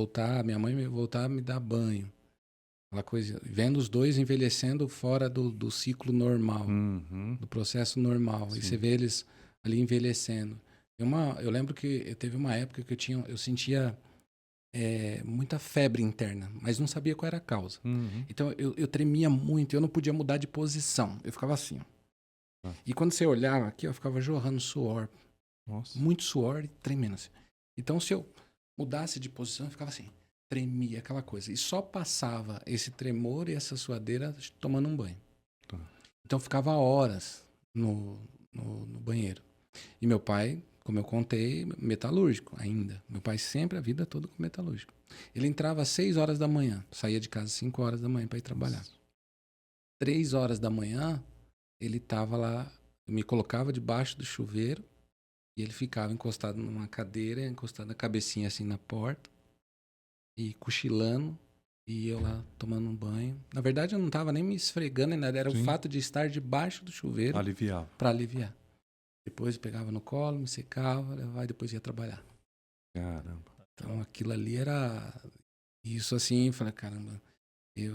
minha mãe voltar a me dar banho. Aquela coisa, vendo os dois envelhecendo fora do ciclo normal, do processo normal. Sim. E você vê eles ali envelhecendo. Eu lembro que teve uma época que eu sentia muita febre interna, mas não sabia qual era a causa. Então eu tremia muito, eu não podia mudar de posição. Eu ficava assim, ó. E quando você olhava aqui, eu ficava jorrando suor.
Nossa.
Muito suor e tremendo assim. Então, se eu mudasse de posição, eu ficava assim, tremia aquela coisa. E só passava esse tremor e essa suadeira tomando um banho.
Tá.
Então, eu ficava horas no banheiro. E meu pai, como eu contei, metalúrgico ainda. Meu pai sempre, a vida toda, com metalúrgico. Ele entrava às 6 horas da manhã, saía de casa às 5 horas da manhã para ir trabalhar.
Nossa.
3 horas da manhã, ele estava lá, me colocava debaixo do chuveiro e ele ficava encostado numa cadeira, encostado a cabecinha assim na porta e cochilando. E eu lá tomando um banho. Na verdade, eu não estava nem me esfregando nem nada, era
Sim.
o fato de estar debaixo do chuveiro
Aliviava.
para aliviar. Depois eu pegava no colo, me secava, levava e depois ia trabalhar.
Caramba.
Então aquilo ali era. Isso assim, eu falei, caramba,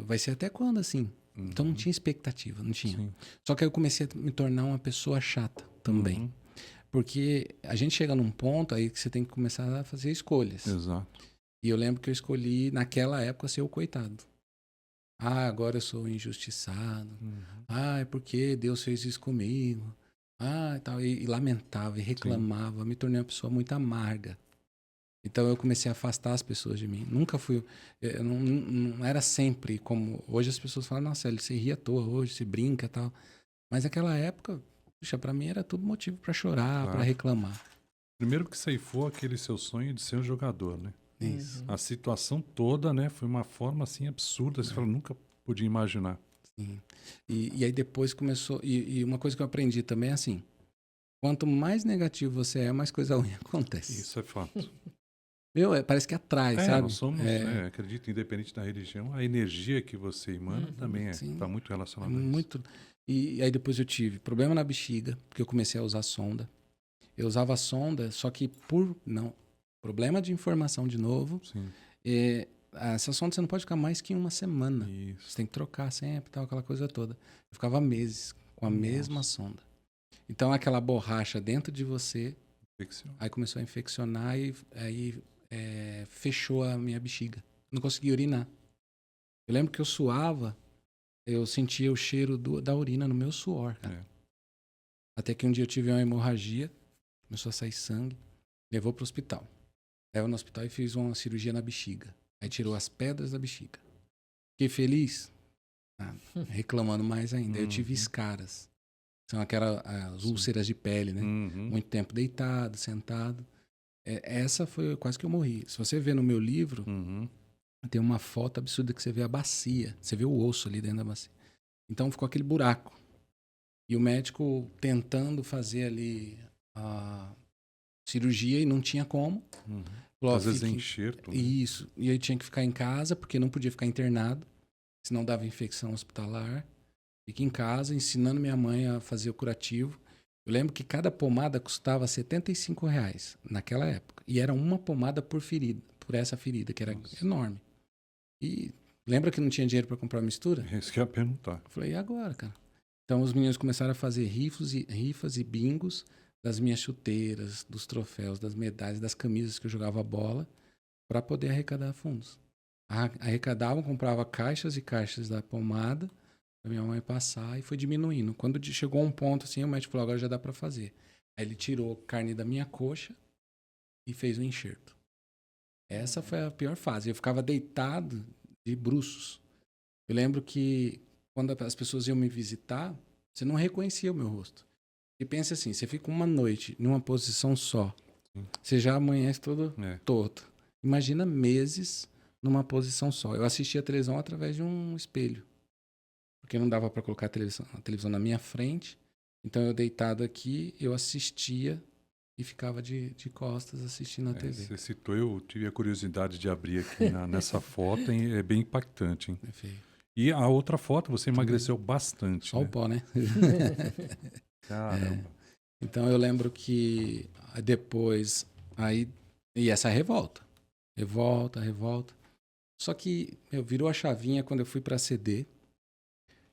vai ser até quando assim? Então não tinha expectativa, não tinha.
Sim.
Só que aí eu comecei a me tornar uma pessoa chata também.
Uhum.
Porque a gente chega num ponto aí que você tem que começar a fazer escolhas.
Exato.
E eu lembro que eu escolhi, naquela época, ser o coitado. Ah, agora eu sou injustiçado.
Uhum.
Ah, é porque Deus fez isso comigo. Ah, e tal. E lamentava, e reclamava. Me tornei uma pessoa muito amarga. Então eu comecei a afastar as pessoas de mim. Nunca fui. Eu não era sempre como. Hoje as pessoas falam, nossa, ele se ri à toa hoje, se brinca e tal. Mas naquela época, puxa, pra mim era tudo motivo pra chorar, pra
Claro.
reclamar.
Primeiro que ceifou aquele seu sonho de ser um jogador, né?
Isso.
A situação toda, né, foi uma forma assim absurda, você fala, nunca podia imaginar.
Sim. E aí depois começou. E uma coisa que eu aprendi também é assim: quanto mais negativo você é, mais coisa ruim acontece.
Isso é fato.
Meu, parece que atrai, sabe?
Nós somos, né, acredito, independente da religião, a energia que você emana também
sim.
está muito relacionada a isso.
Muito. E aí depois eu tive problema na bexiga, porque eu comecei a usar sonda. Eu usava sonda, só que problema de informação de novo.
Sim.
Essa sonda você não pode ficar mais que uma semana.
Isso.
Você tem que trocar sempre, tal, aquela coisa toda. Eu ficava meses com a mesma sonda. Então aquela borracha dentro de você, aí começou a infeccionar e aí fechou a minha bexiga. Não conseguia urinar. Eu lembro que eu suava, eu sentia o cheiro da urina no meu suor, cara. Até que um dia eu tive uma hemorragia, começou a sair sangue, levou pro hospital. Levou no hospital e fiz uma cirurgia na bexiga. Aí tirou as pedras da bexiga. Fiquei feliz? Reclamando mais ainda. Eu tive escaras. São aquelas as úlceras de pele, né? Muito tempo deitado, sentado. Essa foi quase que eu morri. Se você ver no meu livro, tem uma foto absurda que você vê a bacia. Você vê o osso ali dentro da bacia. Então ficou aquele buraco. E o médico tentando fazer ali a cirurgia e não tinha como. Falou,
às vezes é enxerto. Né?
Isso. E aí tinha que ficar em casa, porque não podia ficar internado, senão dava infecção hospitalar. Fiquei em casa, ensinando minha mãe a fazer o curativo. Eu lembro que cada pomada custava R$75 naquela época. E era uma pomada por ferida, por essa ferida, que era enorme. E lembra que não tinha dinheiro para comprar mistura?
Isso que eu ia perguntar.
Eu falei, e agora, cara? Então os meninos começaram a fazer rifas e bingos das minhas chuteiras, dos troféus, das medalhas, das camisas que eu jogava bola, para poder arrecadar fundos. Arrecadavam, comprava caixas e caixas da pomada para minha mãe passar e foi diminuindo. Quando chegou a um ponto assim, o médico falou, agora já dá para fazer. Aí ele tirou carne da minha coxa e fez um enxerto. Essa foi a pior fase. Eu ficava deitado de bruços. Eu lembro que quando as pessoas iam me visitar, você não reconhecia o meu rosto. E pensa assim, você fica uma noite numa posição só. Você já amanhece todo torto. Imagina meses numa posição só. Eu assistia a televisão através de um espelho. Porque não dava para colocar a televisão na minha frente. Então eu deitado aqui, eu assistia e ficava de costas assistindo a TV.
Você citou, eu tive a curiosidade de abrir aqui nessa foto, hein? É bem impactante, hein?
É feio.
E a outra foto, você emagreceu bastante.
Só o pó, né?
Caramba.
Então eu lembro que depois, e essa revolta. Revolta. Só que virou a chavinha quando eu fui pra CD.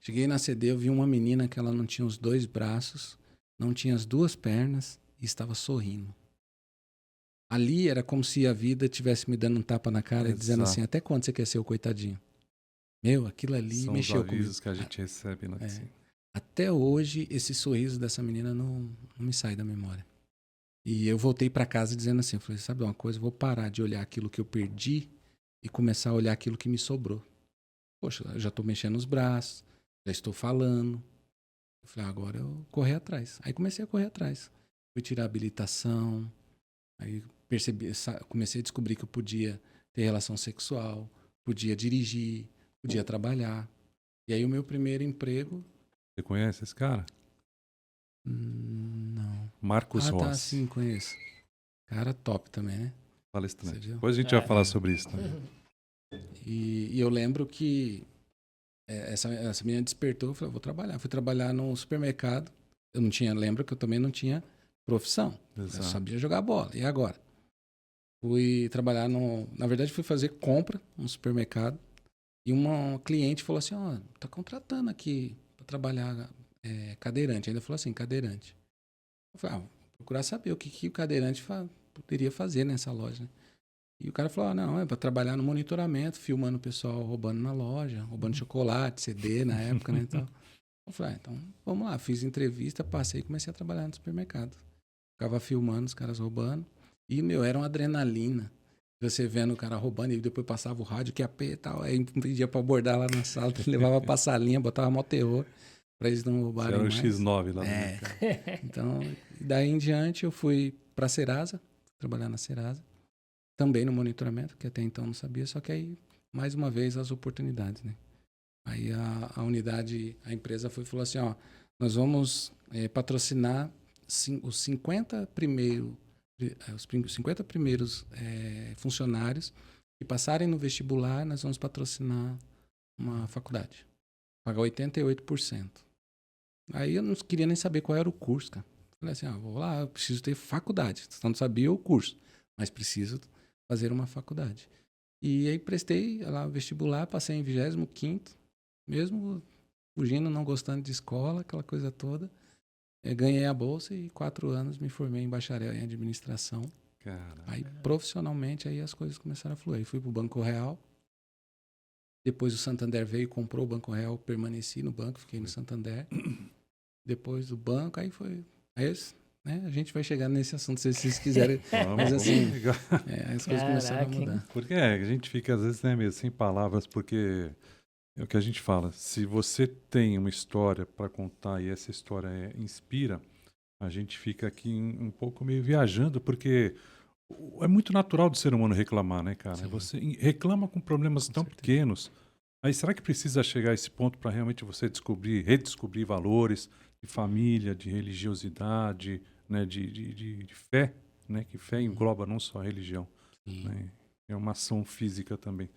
Cheguei na CD, eu vi uma menina que ela não tinha os 2 braços, não tinha as 2 pernas e estava sorrindo. Ali era como se a vida estivesse me dando um tapa na cara e dizendo assim, até quando você quer ser o coitadinho? Meu, aquilo ali
São
mexeu
os avisos
comigo.
que a gente recebe, né?
Até hoje, esse sorriso dessa menina não me sai da memória. E eu voltei para casa dizendo assim, eu falei, sabe uma coisa, eu vou parar de olhar aquilo que eu perdi e começar a olhar aquilo que me sobrou. Poxa, eu já estou mexendo os braços, já estou falando. Eu falei, agora eu correr atrás. Aí comecei a correr atrás. Fui tirar a habilitação, aí comecei a descobrir que eu podia ter relação sexual, podia dirigir, podia trabalhar. E aí o meu primeiro emprego...
Você conhece esse cara?
Não.
Marcos
Tá,
Rossi,
sim, conheço. Cara top também, né?
palestrante.
Você viu?
Depois a gente vai falar sobre isso também.
E eu lembro que essa menina despertou, eu falei, vou trabalhar. Fui trabalhar num supermercado. Eu não tinha, lembro que eu também não tinha profissão.
Exato.
Eu sabia jogar bola. E agora? Fui trabalhar na verdade, fui fazer compra num supermercado. E uma cliente falou assim, ó, tá contratando aqui para trabalhar cadeirante. Ainda falou assim, cadeirante. Eu falei, vou procurar saber o que o cadeirante poderia fazer nessa loja, né? E o cara falou, não, é para trabalhar no monitoramento, filmando o pessoal roubando na loja, roubando chocolate, CD na época, né? Então, eu falei, então vamos lá. Fiz entrevista, passei e comecei a trabalhar no supermercado. Ficava filmando os caras roubando. E, era uma adrenalina. Você vendo o cara roubando e depois passava o rádio que ia e tal. Aí pedia para abordar lá na sala, levava pra salinha, botava mó terror para eles não roubarem
Era o
mais.
X9 lá no
É.
mercado.
Então, daí em diante eu fui para Serasa, trabalhar na Serasa. Também no monitoramento, que até então não sabia, só que aí, mais uma vez, as oportunidades, né? Aí a unidade, a empresa falou assim, ó, nós vamos patrocinar os 50 primeiros funcionários que passarem no vestibular, nós vamos patrocinar uma faculdade. Pagar 88%. Aí eu não queria nem saber qual era o curso, cara. Falei assim, vou lá, eu preciso ter faculdade. Só não sabia o curso, mas preciso fazer uma faculdade. E aí prestei lá o vestibular, passei em 25º, mesmo fugindo, não gostando de escola, aquela coisa toda. Ganhei a bolsa e 4 anos me formei em bacharel em administração.
Caraca.
Aí profissionalmente aí as coisas começaram a fluir. Fui pro Banco Real. Depois o Santander veio, comprou o Banco Real, permaneci no banco, fiquei no Santander. Depois do banco, aí foi... Aí, né, a gente vai chegar nesse assunto se vocês quiserem. Mas assim, as coisas começaram a mudar.
Porque a gente fica às vezes meio sem palavras, porque é o que a gente fala. Se você tem uma história para contar e essa história inspira, a gente fica aqui um pouco meio viajando, porque é muito natural do ser humano reclamar, né, cara?
Sim.
Você reclama com problemas tão pequenos. Aí será que precisa chegar a esse ponto para realmente você redescobrir valores de família, de religiosidade, né, de fé, né, que fé engloba não só a religião, né, é uma ação física também.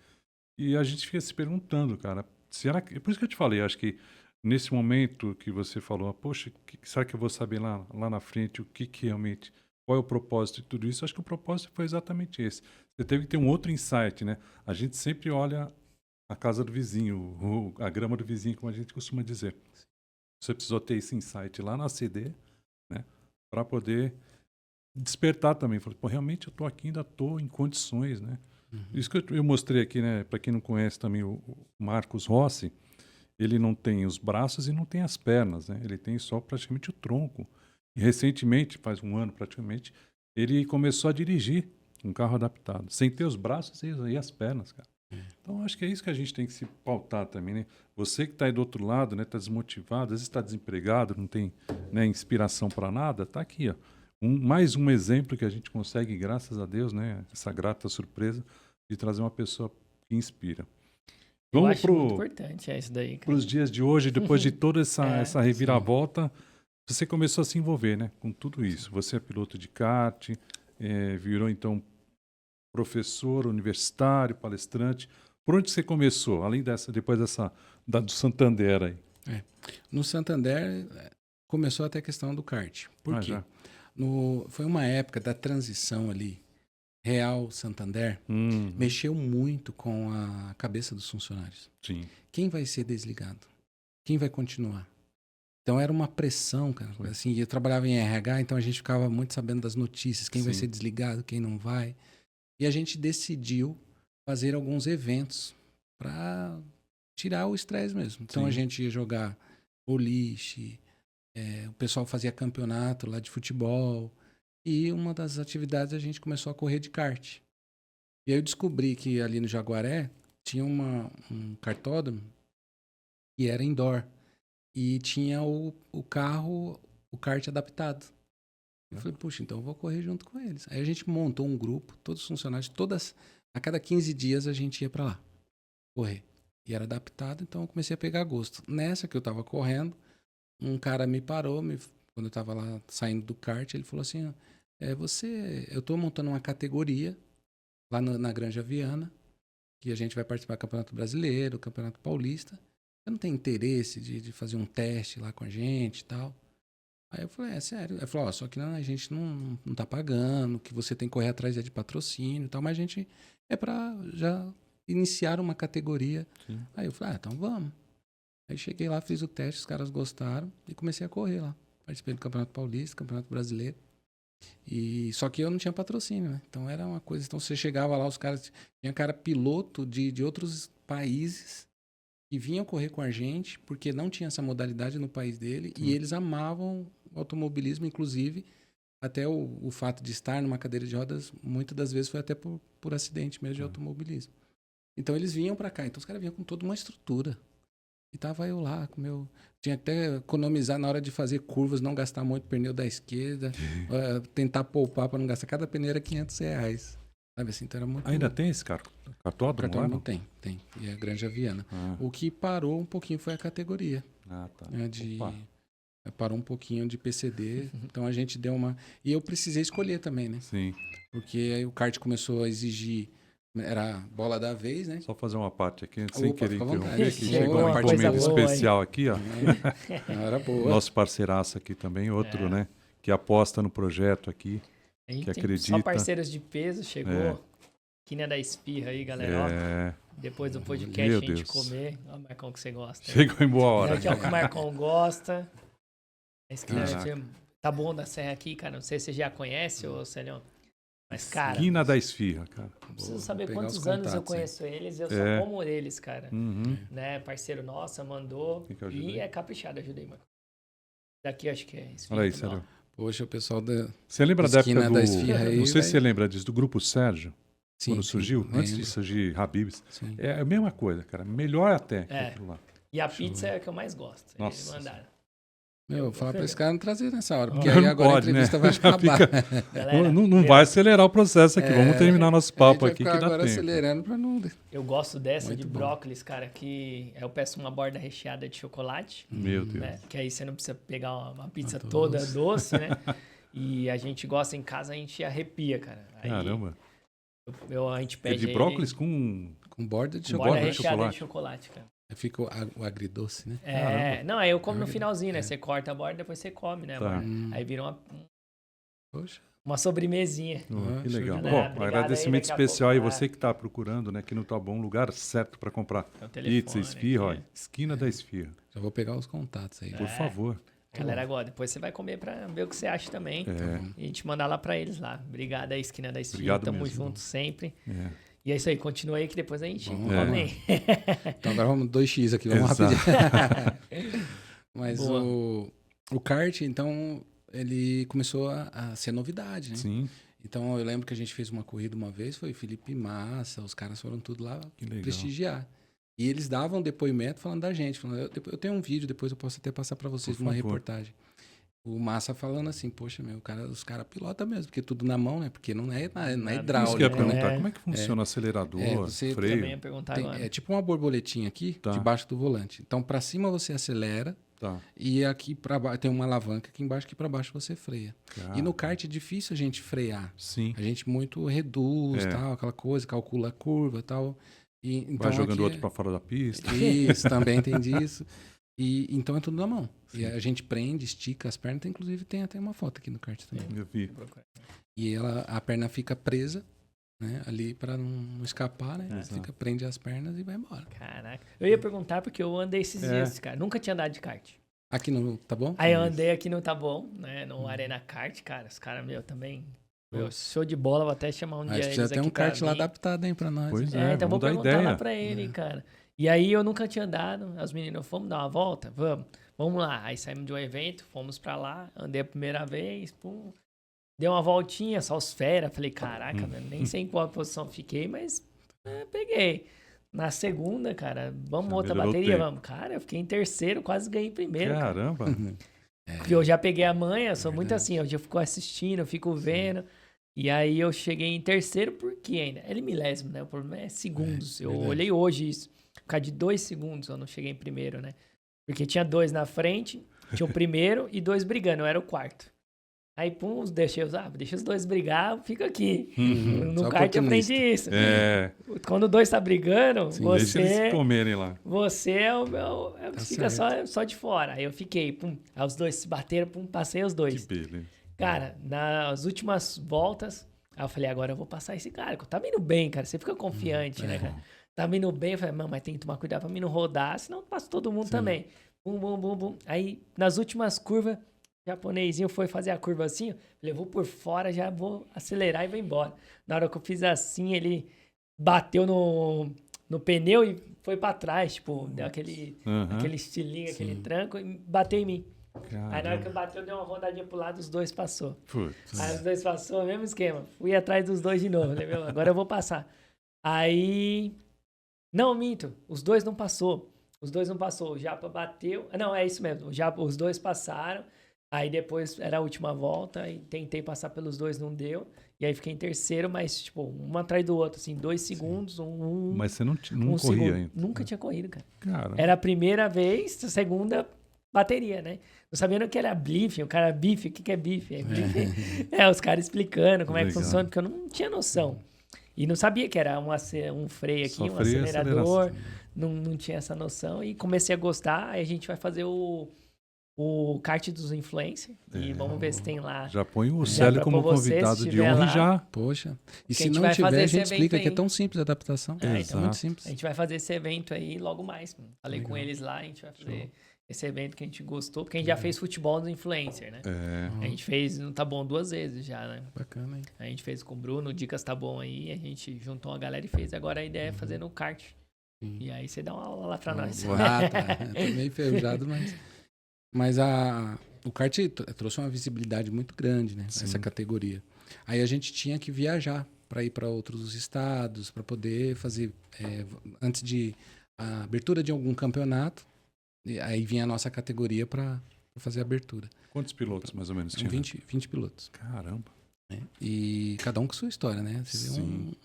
E a gente fica se perguntando, cara, será que... Por isso que eu te falei, acho que nesse momento que você falou, poxa, será que eu vou saber lá na frente o que realmente, qual é o propósito de tudo isso? Acho que o propósito foi exatamente esse. Você teve que ter um outro insight, né? A gente sempre olha a casa do vizinho, a grama do vizinho, como a gente costuma dizer. Você precisou ter esse insight lá na CD, né, para poder despertar também. Falei, pô, realmente eu estou aqui, ainda estou em condições, né? Isso que eu mostrei aqui, né, para quem não conhece também o Marcos Rossi, ele não tem os braços e não tem as pernas, né? Ele tem só praticamente o tronco. E recentemente, faz um ano praticamente, ele começou a dirigir um carro adaptado, sem ter os braços e as pernas, cara. Então, acho que é isso que a gente tem que se pautar também, né? Você que está aí do outro lado, né, está desmotivado, às vezes está desempregado, não tem, né, inspiração para nada, está aqui, ó. Mais um exemplo que a gente consegue, graças a Deus, né, essa grata surpresa de trazer uma pessoa que inspira.
Eu acho muito importante isso daí, cara.
Para os dias de hoje, depois de toda essa reviravolta, você começou a se envolver, né, com tudo isso. Você é piloto de kart, virou então professor universitário, palestrante. Por onde você começou, além depois do Santander aí?
No Santander começou até a questão do kart. Por quê?
Já.
Foi uma época da transição ali, Real Santander, mexeu muito com a cabeça dos funcionários.
Sim.
Quem vai ser desligado? Quem vai continuar? Então era uma pressão, cara. Assim, eu trabalhava em RH, então a gente ficava muito sabendo das notícias, quem vai ser desligado, quem não vai. E a gente decidiu fazer alguns eventos para tirar o estresse mesmo. Então a gente ia jogar boliche, o pessoal fazia campeonato lá de futebol. E uma das atividades a gente começou a correr de kart. E aí eu descobri que ali no Jaguaré tinha um kartódromo que era indoor. E tinha o carro, o kart adaptado. Eu falei, puxa, então eu vou correr junto com eles. Aí a gente montou um grupo, todos os funcionários, a cada 15 dias a gente ia pra lá, correr. E era adaptado, então eu comecei a pegar gosto. Nessa que eu tava correndo, um cara me parou, quando eu tava lá saindo do kart, ele falou assim, eu tô montando uma categoria lá na Granja Viana, que a gente vai participar do Campeonato Brasileiro, Campeonato Paulista. Você não tem interesse de fazer um teste lá com a gente e tal? Aí eu falei, sério. Aí ele falou, só que a gente não tá pagando, que você tem que correr atrás de patrocínio e tal, mas a gente é pra já iniciar uma categoria.
Sim.
Aí eu falei, então vamos. Aí cheguei lá, fiz o teste, os caras gostaram e comecei a correr lá. Participei do Campeonato Paulista, Campeonato Brasileiro. Só que eu não tinha patrocínio, né? Então era uma coisa. Então você chegava lá, os caras. Tinha cara piloto de outros países que vinham correr com a gente, porque não tinha essa modalidade no país dele, e eles amavam o automobilismo, inclusive, até o fato de estar numa cadeira de rodas, muitas das vezes foi até por acidente mesmo de automobilismo. Então eles vinham para cá, então os caras vinham com toda uma estrutura. E tava eu lá com meu... Tinha até economizar na hora de fazer curvas, não gastar muito pneu da esquerda, tentar poupar para não gastar. Cada pneu era R$500. Sabe assim, então era muito...
Ainda tem esse cartódromo lá? Não?
Tem. E a Granja Viana. O que parou um pouquinho foi a categoria.
Tá.
Parou um pouquinho de PCD. Então a gente deu uma... E eu precisei escolher também, né?
Sim.
Porque aí o kart começou a exigir... Era a bola da vez, né?
Só fazer uma parte aqui, sem querer interromper aqui.
Chegou
Chegou um momento especial aqui, ó.
Não, era boa.
Nosso parceiraço aqui também, outro, né? Que aposta no projeto aqui, que acredita.
Só parceiros de peso, chegou. Quina da Esfirra aí, galera. Ó, depois do podcast a gente comer. Ó, o Marcão que você gosta.
Chegou em boa hora.
Aqui é o que o Marcão gosta. Tá bom da Serra aqui, cara. Não sei se você já conhece, ô Celion. Mas, cara...
Esquina da Esfirra, cara.
Não preciso saber quantos anos eu conheço eles. Eu só como eles, cara. Né? Parceiro nosso, mandou. E é caprichado, ajudei, Marcão. Daqui acho que é Esfirra.
Olha aí, Sérgio.
Poxa, o pessoal da...
Você lembra da época
da Esfirra aí?
Não sei se você lembra disso, do Grupo Sérgio.
Sim,
quando surgiu, antes de surgir Habib's.
Sim.
É a mesma coisa, cara. Melhor até que aquilo lá.
E a pizza é a que eu mais gosto.
Nossa.
Eles mandaram.
Eu vou falar para esse cara não trazer nessa hora, porque aí agora
pode,
a entrevista vai acabar.
Galera,
não vai acelerar o processo aqui. Vamos terminar nosso papo aqui que dá
agora
tempo.
acelerando para não...
Eu gosto dessa
Muito
de
bom.
brócolis, cara, que eu peço uma borda recheada de chocolate.
Meu Deus.
Né? Que aí você não precisa pegar uma pizza toda doce, né? E a gente gosta em casa, a gente arrepia, cara. Aí
Caramba.
a gente pede
de brócolis com
borda de
borda
chocolate.
recheada de chocolate, cara.
Fica o agridoce, né?
Não, aí eu como no finalzinho, né? Você corta a borda, depois você come, né?
Tá.
Aí vira
Poxa.
uma sobremesinha.
Que legal.
de
bola.
Bom,
Obrigado
agradecimento
aí, daqui a
especial aí
pouco,
você que está procurando, né? Que não está bom lugar certo para comprar
É o telefone,
pizza, esfirra,
aqui.
ó, esquina da esfirra.
Já vou pegar os contatos aí.
Por favor.
Galera, agora, depois você vai comer pra ver o que você acha também. E a gente mandar lá pra eles lá. Obrigado aí, Esquina da Esfirra.
Obrigado
Tamo
mesmo.
junto sempre.
É.
E é isso aí, continua aí que depois a gente
Vamos
come.
Então agora vamos 2x aqui, vamos
Exato.
rapidinho. Mas
Boa.
o kart, então, ele começou a ser novidade, né?
Sim,
Então eu lembro que a gente fez uma corrida uma vez, foi Felipe Massa, os caras foram tudo lá
que legal.
prestigiar. E eles davam depoimento falando da gente. Falando, eu tenho um vídeo, depois eu posso até passar para vocês
Por
uma
favor.
reportagem. O Massa falando assim, poxa, os caras pilotam mesmo, porque tudo na mão, né? Porque não é
Isso que eu ia
hidráulico, né?
perguntar. Como é que funciona acelerador,
você
freio?
Também ia perguntar agora.
É tipo uma borboletinha aqui,
Tá.
debaixo do volante. Então, para cima você acelera
Tá.
e aqui para baixo tem uma alavanca aqui embaixo, que para baixo você freia. E no kart é difícil a gente frear.
Sim.
A gente muito reduz, tal, aquela coisa, calcula a curva, tal. E então
Vai jogando
aqui
outro para fora da pista.
Isso, também tem disso. E então é tudo na mão. E a gente prende, estica as pernas, inclusive tem até uma foto aqui no kart também.
Eu vi.
E a perna fica presa, né, ali para não escapar, né?
Exato.
Prende as pernas e vai embora.
Caraca. Eu ia perguntar porque eu andei esses dias, cara. Nunca tinha andado de kart.
Aqui no tá bom?
Aí eu andei aqui no Tá Bom, né? No Arena Kart, cara. Os caras, também... show de bola, vou até chamar um dia
Acho que
eles
já
aqui
tem um
pra
kart lá
mim.
adaptado, hein, para nós.
Pois
Então vou
vamos dar
perguntar
ideia.
lá pra ele, cara. E aí eu nunca tinha andado. Os meninos, vamos dar uma volta? Vamos lá. Aí saímos de um evento, fomos pra lá, andei a primeira vez, pum. Dei uma voltinha, só os fera. Falei, caraca, velho, nem sei em qual posição fiquei, mas peguei. Na segunda, cara, vamos outra bateria, vamos. Cara, eu fiquei em terceiro, quase ganhei em primeiro.
Caramba.
Porque eu já peguei a manha, sou muito assim, eu já fico assistindo, eu fico vendo. E aí eu cheguei em terceiro, por quê ainda? É milésimo, né? O problema é segundos. Eu olhei hoje isso. Por causa de 2 segundos eu não cheguei em primeiro, né? Porque tinha 2 na frente, tinha o primeiro e 2 brigando, eu era o quarto. Aí, pum, deixa os 2 brigar, eu fico aqui. No kart eu aprendi isso. Quando 2 tá brigando,
deixa eles comerem lá.
Você é o meu. Fica só de fora. Aí eu fiquei, pum. Aí os 2 se bateram, pum, passei os 2.
Que beleza.
Cara, nas últimas voltas, aí eu falei, agora eu vou passar esse cara. Tá indo bem, cara. Você fica confiante, né, cara? Tá indo bem. Eu falei, mas tem que tomar cuidado pra mim não rodar, senão passa todo mundo também. Bum, bum, bum, bum. Aí, nas últimas curvas, o japonesinho foi fazer a curva assim, falei, eu vou por fora, já vou acelerar e vou embora. Na hora que eu fiz assim, ele bateu no pneu e foi pra trás, tipo, deu aquele estilinho, aquele tranco e bateu em mim.
Caramba.
Aí na hora que bateu, deu uma rodadinha pro lado, os 2 passou.
Putz.
Aí os 2 passou, mesmo esquema. Fui atrás dos 2 de novo. Falei, meu, agora eu vou passar. Aí... Não, minto. Os 2 não passou. Os 2 não passou. O Japa bateu... Não, é isso mesmo. Os 2 passaram. Aí depois era a última volta. E tentei passar pelos 2, não deu. E aí fiquei em terceiro, mas tipo, um atrás do outro, assim, 2 segundos,
Mas você não corria
segundo.
ainda?
Nunca tinha corrido, cara.
Caramba.
Era a primeira vez, a segunda bateria, né? Não sabendo o que era bife, o cara bife, o que é bife? É bife. Os caras explicando como é que funciona, porque eu não tinha noção. E não sabia que era um freio aqui, um acelerador, não tinha essa noção. E comecei a gostar, aí a gente vai fazer o kart dos influencers. E vamos ver se tem lá.
Já põe o Célio como convidado de honra e já.
Poxa. E se não tiver, a gente explica que é tão simples a adaptação.
Então,
muito simples.
A gente vai fazer esse evento aí logo mais. Falei com eles lá, a gente vai fazer esse evento que a gente gostou, porque a gente já fez futebol dos influencers, né? A gente fez no Tá Bom 2 vezes já, né?
Bacana, hein?
A gente fez com o Bruno, o Dicas Tá Bom aí, a gente juntou uma galera e fez. Agora a ideia é fazer no kart. E aí você dá uma aula lá pra nós.
Tá meio enferrujado, mas o kart trouxe uma visibilidade muito grande, né? Essa categoria. Aí a gente tinha que viajar para ir para outros estados, para poder fazer, antes de a abertura de algum campeonato, aí vinha a nossa categoria para fazer a abertura.
Quantos pilotos mais ou menos tinha?
20 pilotos.
Caramba.
E cada um com sua história, né? Você vê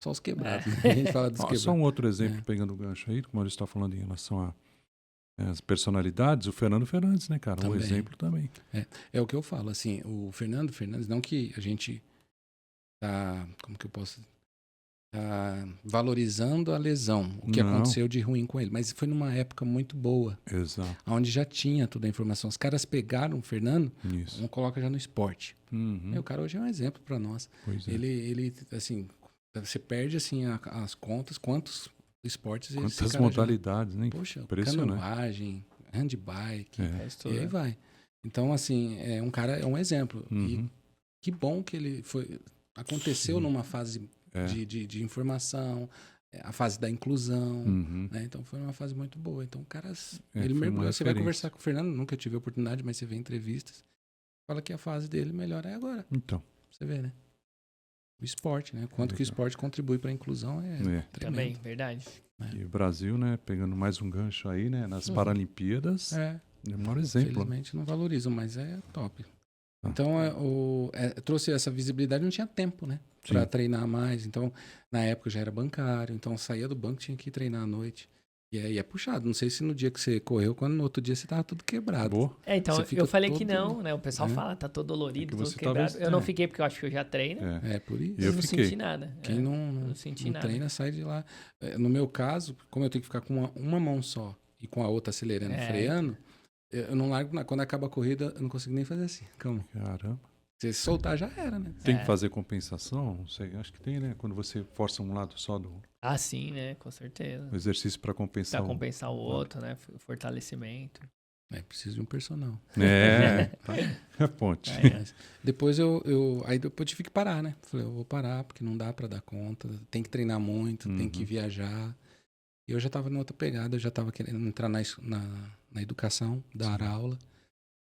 só os quebrados. Né? A gente fala dos quebrados.
Só um outro exemplo, pegando o gancho aí, como a gente está falando em relação às personalidades, o Fernando Fernandes, né, cara?
Também.
Um exemplo também.
É o que eu falo, assim, o Fernando Fernandes, não que a gente tá, como que eu posso... Tá valorizando a lesão, o que aconteceu de ruim com ele. Mas foi numa época muito boa.
Exato.
Onde já tinha toda a informação. Os caras pegaram o Fernando,
Isso.
coloca já no esporte. E o cara hoje é um exemplo para nós.
Pois é.
Ele, assim, você perde assim as contas, quantos esportes...
Quantas modalidades, né?
Poxa,
impressionante.
Canoagem, handbike,
E
aí vai. Então, assim, um cara é um exemplo. E que bom que ele foi... Aconteceu numa fase... De informação, a fase da inclusão, né? Então foi uma fase muito boa. Então, caras, ele mergulhou. Você vai conversar com o Fernando, nunca tive a oportunidade, mas você vê entrevistas, fala que a fase dele melhor é agora.
Então.
Você vê, né? O esporte, né? Quanto que o esporte contribui para a inclusão tremendo.
Também, verdade.
E o Brasil, né, pegando mais um gancho aí, né, nas Paralimpíadas, é o maior exemplo.
Infelizmente não valorizam, mas é top. Então, trouxe essa visibilidade, não tinha tempo, né? Para treinar mais. Então, na época eu já era bancário, então eu saía do banco, tinha que ir treinar à noite. E aí é puxado. Não sei se no dia que você correu, quando no outro dia você tava tudo quebrado.
Então, eu falei que não, né? O pessoal fala, tá todo dolorido, todo quebrado. Eu não fiquei porque eu acho que eu já treino.
É por isso.
Eu não senti nada.
Quem não treina, sai de lá. No meu caso, como eu tenho que ficar com uma mão só e com a outra acelerando e freando, eu não largo, quando acaba a corrida, eu não consigo nem fazer assim. Calma.
Caramba.
Se soltar, já era, né?
Tem que fazer compensação? Não sei, acho que tem, né? Quando você força um lado só do...
Ah, sim, né? Com certeza.
O exercício para compensar.
Para compensar o outro, né? Fortalecimento.
Preciso de um personal.
É ponte.
Depois aí depois eu tive que parar, né? Falei, eu vou parar, porque não dá para dar conta. Tem que treinar muito, tem que viajar. E eu já estava em outra pegada, eu já estava querendo entrar na educação, dar aula.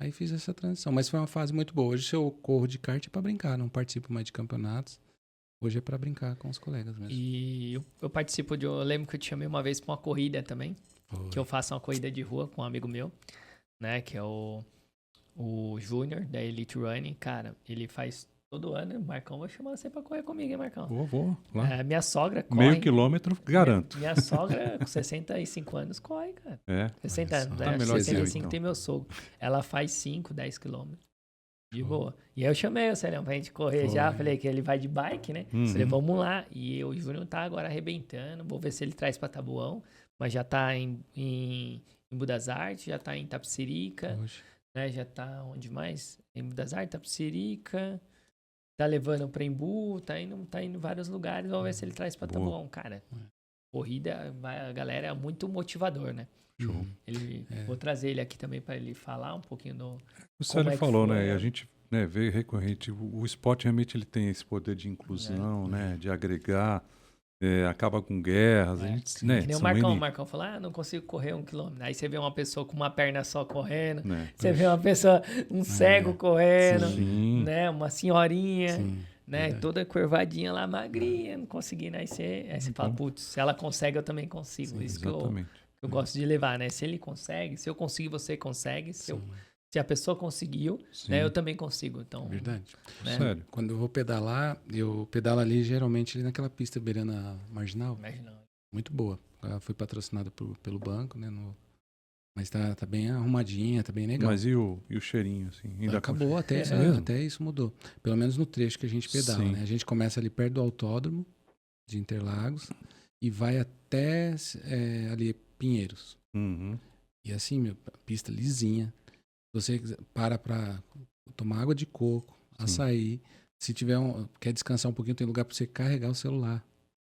Aí fiz essa transição. Mas foi uma fase muito boa. Hoje, se eu corro de kart, é para brincar. Não participo mais de campeonatos. Hoje é para brincar com os colegas mesmo.
E eu participo de... Eu lembro que eu te chamei uma vez pra uma corrida também.
Foi.
Que eu faço uma corrida de rua com um amigo meu, né? Que é o Júnior, da Elite Running. Cara, ele faz todo ano. Marcão, vou chamar você pra correr comigo, hein, Marcão?
Vou lá.
É, minha sogra corre.
Meio quilômetro, garanto.
Minha sogra, com 65 anos, corre, cara. 60 anos,
Tá
né?
melhor que eu,
65
então.
tem meu sogro. Ela faz 5, 10 quilômetros. De boa. E aí eu chamei o Celão pra gente correr já. Falei que ele vai de bike, né? Falei, vamos lá. E o Júnior tá agora arrebentando. Vou ver se ele traz pra Taboão. Mas já tá em Budas Artes, já tá em Tapicerica. Né? Já tá onde mais? Em Budas Artes, Tapicerica. Tá levando pra Embu. Tá indo em vários lugares. Vamos ver se ele traz pra Taboão. Cara, corrida, a galera é muito motivador, né?
Show.
Vou trazer ele aqui também para ele falar um pouquinho do...
O Célio
que
falou,
foi,
né? E a gente vê recorrente. O esporte realmente ele tem esse poder de inclusão, né? De agregar. Acaba com guerras. A gente, né?
Que nem o Marcão. O Marcão falou, não consigo correr 1 quilômetro. Aí você vê uma pessoa com uma perna só correndo. Você vê uma pessoa, um cego correndo.
Sim.
Né? Uma senhorinha.
Sim.
Né? Toda curvadinha lá, magrinha, não conseguindo. Aí você fala, putz, se ela consegue, eu também consigo.
Sim,
Isso
exatamente.
que eu gosto de levar, né? Se ele consegue, se eu conseguir, você consegue. Se a pessoa conseguiu, né, eu também consigo. Então,
verdade.
Né?
Sério.
Quando eu vou pedalar, eu pedalo ali geralmente ali naquela pista beirando a Marginal. Muito boa. Ela foi patrocinada pelo banco, né? Mas tá bem arrumadinha, tá bem legal.
Mas e o cheirinho, assim? Ainda
Acabou, até isso mudou. Pelo menos no trecho que a gente pedala, né? A gente começa ali perto do autódromo de Interlagos e vai até ali Pinheiros.
Uhum.
E assim, pista lisinha. Você para tomar água de coco, açaí. Se tiver quer descansar um pouquinho, tem lugar para você carregar o celular.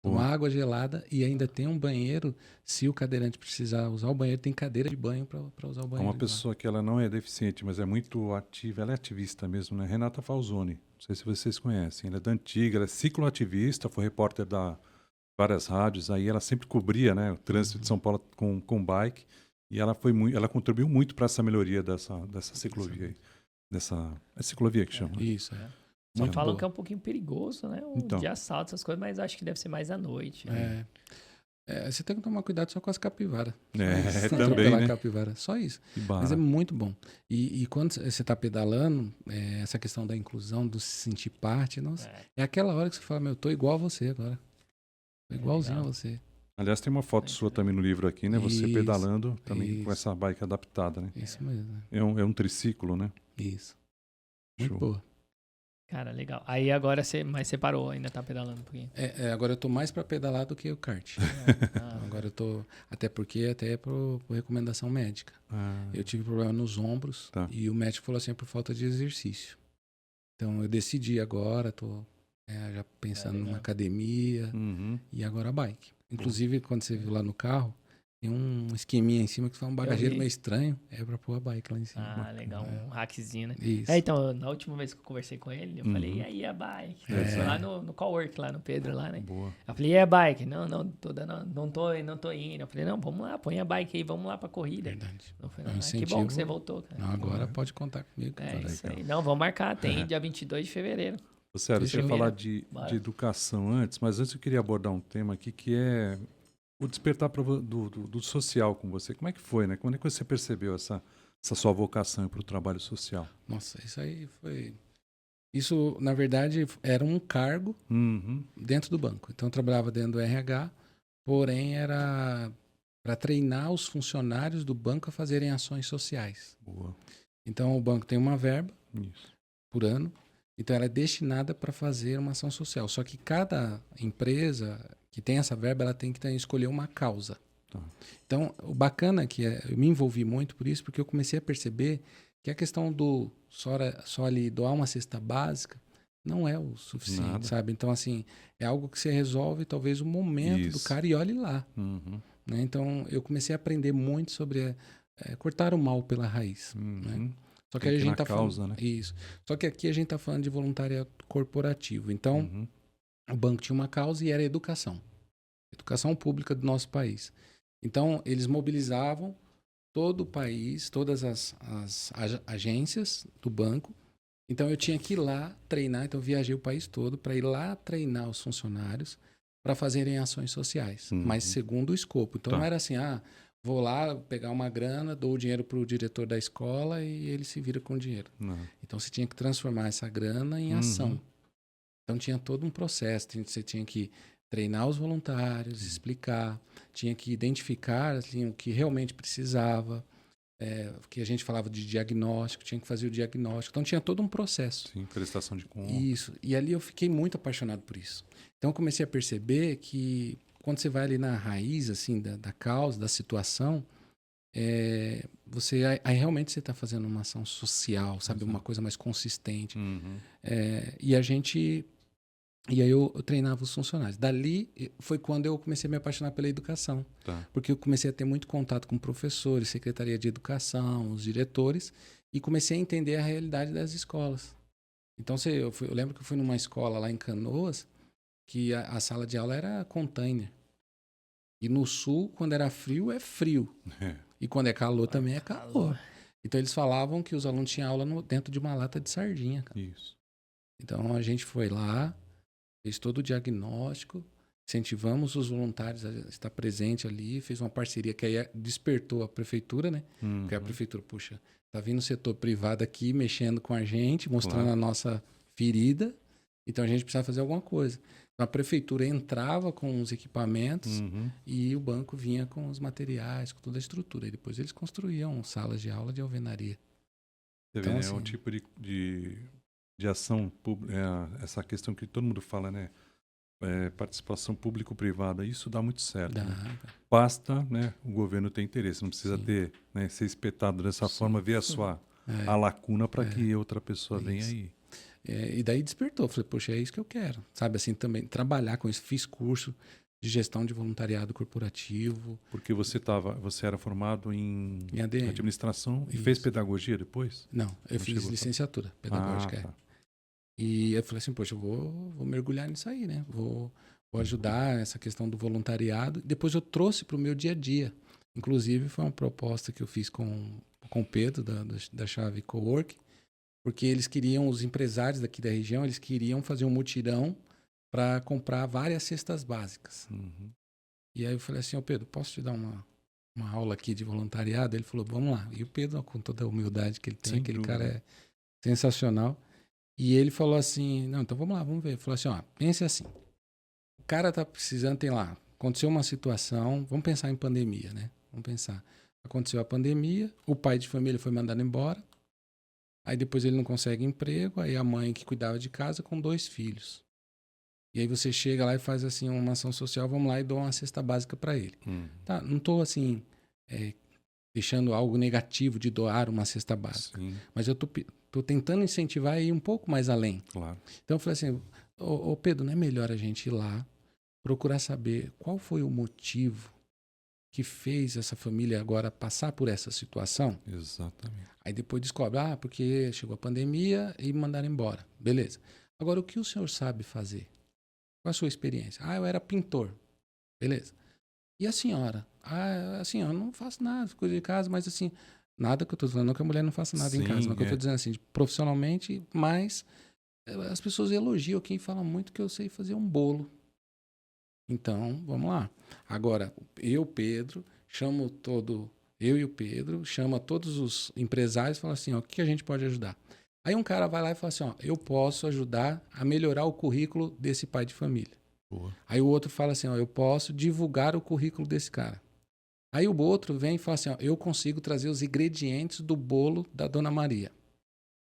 Tomar água gelada e ainda tem um banheiro. Se o cadeirante precisar usar o banheiro, tem cadeira de banho para usar o banheiro.
Uma pessoa que ela não é deficiente, mas é muito ativa, ela é ativista mesmo, né? Renata Falzoni. Não sei se vocês conhecem. Ela é da antiga, ela é cicloativista, foi repórter da várias rádios. Aí ela sempre cobria, né, o trânsito de São Paulo com bike. E ela contribuiu muito para essa melhoria dessa ciclovia aí. É ciclovia que chama.
Isso,
Só falam que é um pouquinho perigoso, né?
Então.
De assalto, essas coisas, mas acho que deve ser mais à noite. Né?
Você tem que tomar cuidado só com as capivaras.
Também, né?
Capivara, só isso. Mas é muito bom. E quando você está pedalando, essa questão da inclusão, do se sentir parte, nossa, é aquela hora que você fala, eu tô igual a você agora. Tô igualzinho a você.
Aliás, tem uma foto sua também no livro aqui, né? Você pedalando também com essa bike adaptada, né?
Isso mesmo.
É um triciclo, né?
Isso. Muito
Show.
boa.
Cara, legal. Aí agora você parou, ainda tá pedalando um pouquinho.
Agora eu tô mais para pedalar do que o kart. Agora eu tô... Até por recomendação médica. Eu tive problema nos ombros e o médico falou assim, por falta de exercício. Então eu decidi agora, tô já pensando numa academia e agora a bike. Inclusive, quando você viu lá no carro, tem um esqueminha em cima que foi um bagageiro meio estranho. É pra pôr a bike lá em cima.
Legal. Um hackzinho, né?
Isso.
Então, na última vez que eu conversei com ele, eu falei, e aí a bike? Lá no Cowork, lá no Pedro, lá, né?
Boa.
Eu falei, e a bike? Não tô indo. Eu falei, não, vamos lá, põe a bike aí, vamos lá pra corrida.
Verdade.
Eu falei, que bom que você voltou, cara.
Não, agora pode contar comigo.
Isso aí. Não, vamos marcar, tem dia 22 de fevereiro.
Sério, você ia falar de educação antes, mas antes eu queria abordar um tema aqui que é o despertar do social com você. Como é que foi, né? Quando é que você percebeu essa sua vocação para o trabalho social?
Nossa, isso aí foi... Isso, na verdade, era um cargo dentro do banco. Então, eu trabalhava dentro do RH, porém era para treinar os funcionários do banco a fazerem ações sociais.
Boa.
Então, o banco tem uma verba por ano. Então, ela é destinada para fazer uma ação social. Só que cada empresa que tem essa verba, ela tem que escolher uma causa. Então, o bacana é que eu me envolvi muito por isso, porque eu comecei a perceber que a questão do só ali doar uma cesta básica não é o suficiente, sabe? Então, assim, é algo que você resolve talvez o momento do cara e olhe lá. Né? Então, eu comecei a aprender muito sobre cortar o mal pela raiz. Né? Só que a gente tá falando, né? Isso. Só que aqui a gente tá falando de voluntariado corporativo. Então, o banco tinha uma causa e era educação. Educação pública do nosso país. Então, eles mobilizavam todo o país, todas as agências do banco. Então eu tinha que ir lá treinar, então eu viajei o país todo para ir lá treinar os funcionários para fazerem ações sociais, mas segundo o escopo. Então não era assim, vou lá pegar uma grana, dou o dinheiro para o diretor da escola e ele se vira com o dinheiro. Não. Então você tinha que transformar essa grana em ação. Então tinha todo um processo, você tinha que treinar os voluntários, explicar, tinha que identificar assim, o que realmente precisava, que a gente falava de diagnóstico, tinha que fazer o diagnóstico. Então tinha todo um processo.
Sim, prestação de conta.
Isso. E ali eu fiquei muito apaixonado por isso. Então eu comecei a perceber que quando você vai ali na raiz assim da causa, da situação, aí realmente você está fazendo uma ação social, sabe, uma coisa mais consistente. E aí eu treinava os funcionários. Dali foi quando eu comecei a me apaixonar pela educação. Tá. Porque eu comecei a ter muito contato com professores, secretaria de educação, os diretores, e comecei a entender a realidade das escolas. Então, eu lembro que eu fui numa escola lá em Canoas, que a sala de aula era container. E no sul, quando era frio, é frio. E quando é calor, também é calor. Então, eles falavam que os alunos tinham aula dentro de uma lata de sardinha. Cara. Isso. Então, a gente foi lá, fez todo o diagnóstico, incentivamos os voluntários a estar presente ali, fez uma parceria que aí despertou a prefeitura, né? Porque a prefeitura, puxa, tá vindo o setor privado aqui mexendo com a gente, mostrando a nossa ferida, então a gente precisa fazer alguma coisa. Então a prefeitura entrava com os equipamentos e o banco vinha com os materiais, com toda a estrutura. E depois eles construíam salas de aula de alvenaria.
Você vê, né? Assim, é um tipo de ação pública, essa questão que todo mundo fala, né? Participação público-privada, isso dá muito certo. Né? Basta, né, o governo ter interesse, não precisa ter, né, ser espetado dessa forma, ver a lacuna para que outra pessoa venha aí.
E daí despertou, falei, poxa, é isso que eu quero. Sabe, assim, também trabalhar com isso, fiz curso de gestão de voluntariado corporativo.
Porque você era formado em administração e fez pedagogia depois?
Não, eu fiz licenciatura pedagógica. Tá. E eu falei assim, poxa, eu vou mergulhar nisso aí, né? Vou ajudar essa questão do voluntariado. Depois eu trouxe para o meu dia a dia. Inclusive, foi uma proposta que eu fiz com o Pedro, da Chave Cowork, porque eles queriam, os empresários daqui da região, eles queriam fazer um mutirão para comprar várias cestas básicas. E aí eu falei assim, Pedro, posso te dar uma aula aqui de voluntariado? Ele falou, vamos lá. E o Pedro, com toda a humildade que ele tem, aquele cara é sensacional. E ele falou assim, não, então vamos lá, vamos ver. Ele falou assim, pense assim, o cara tá precisando, tem lá, aconteceu uma situação, vamos pensar em pandemia, né? Vamos pensar. Aconteceu a pandemia, o pai de família foi mandado embora, aí depois ele não consegue emprego, aí a mãe que cuidava de casa com 2 filhos. E aí você chega lá e faz assim uma ação social, vamos lá e dou uma cesta básica para ele. Tá, não tô assim, deixando algo negativo de doar uma cesta básica, mas eu tô tentando incentivar a ir um pouco mais além.
Claro.
Então eu falei assim, ô Pedro, não é melhor a gente ir lá, procurar saber qual foi o motivo que fez essa família agora passar por essa situação?
Exatamente.
Aí depois descobre, porque chegou a pandemia e me mandaram embora. Beleza. Agora, o que o senhor sabe fazer? Qual a sua experiência? Eu era pintor. Beleza. E a senhora? A senhora, não faço nada, coisa de casa, mas assim, nada que eu estou falando, não que a mulher não faça nada em casa, mas que eu estou dizendo assim, profissionalmente, mas as pessoas elogiam quem fala muito que eu sei fazer um bolo. Então, vamos lá. Agora, eu e o Pedro, chama todos os empresários e fala assim, o que a gente pode ajudar? Aí um cara vai lá e fala assim, eu posso ajudar a melhorar o currículo desse pai de família.
Boa.
Aí o outro fala assim, eu posso divulgar o currículo desse cara. Aí o outro vem e fala assim, eu consigo trazer os ingredientes do bolo da Dona Maria.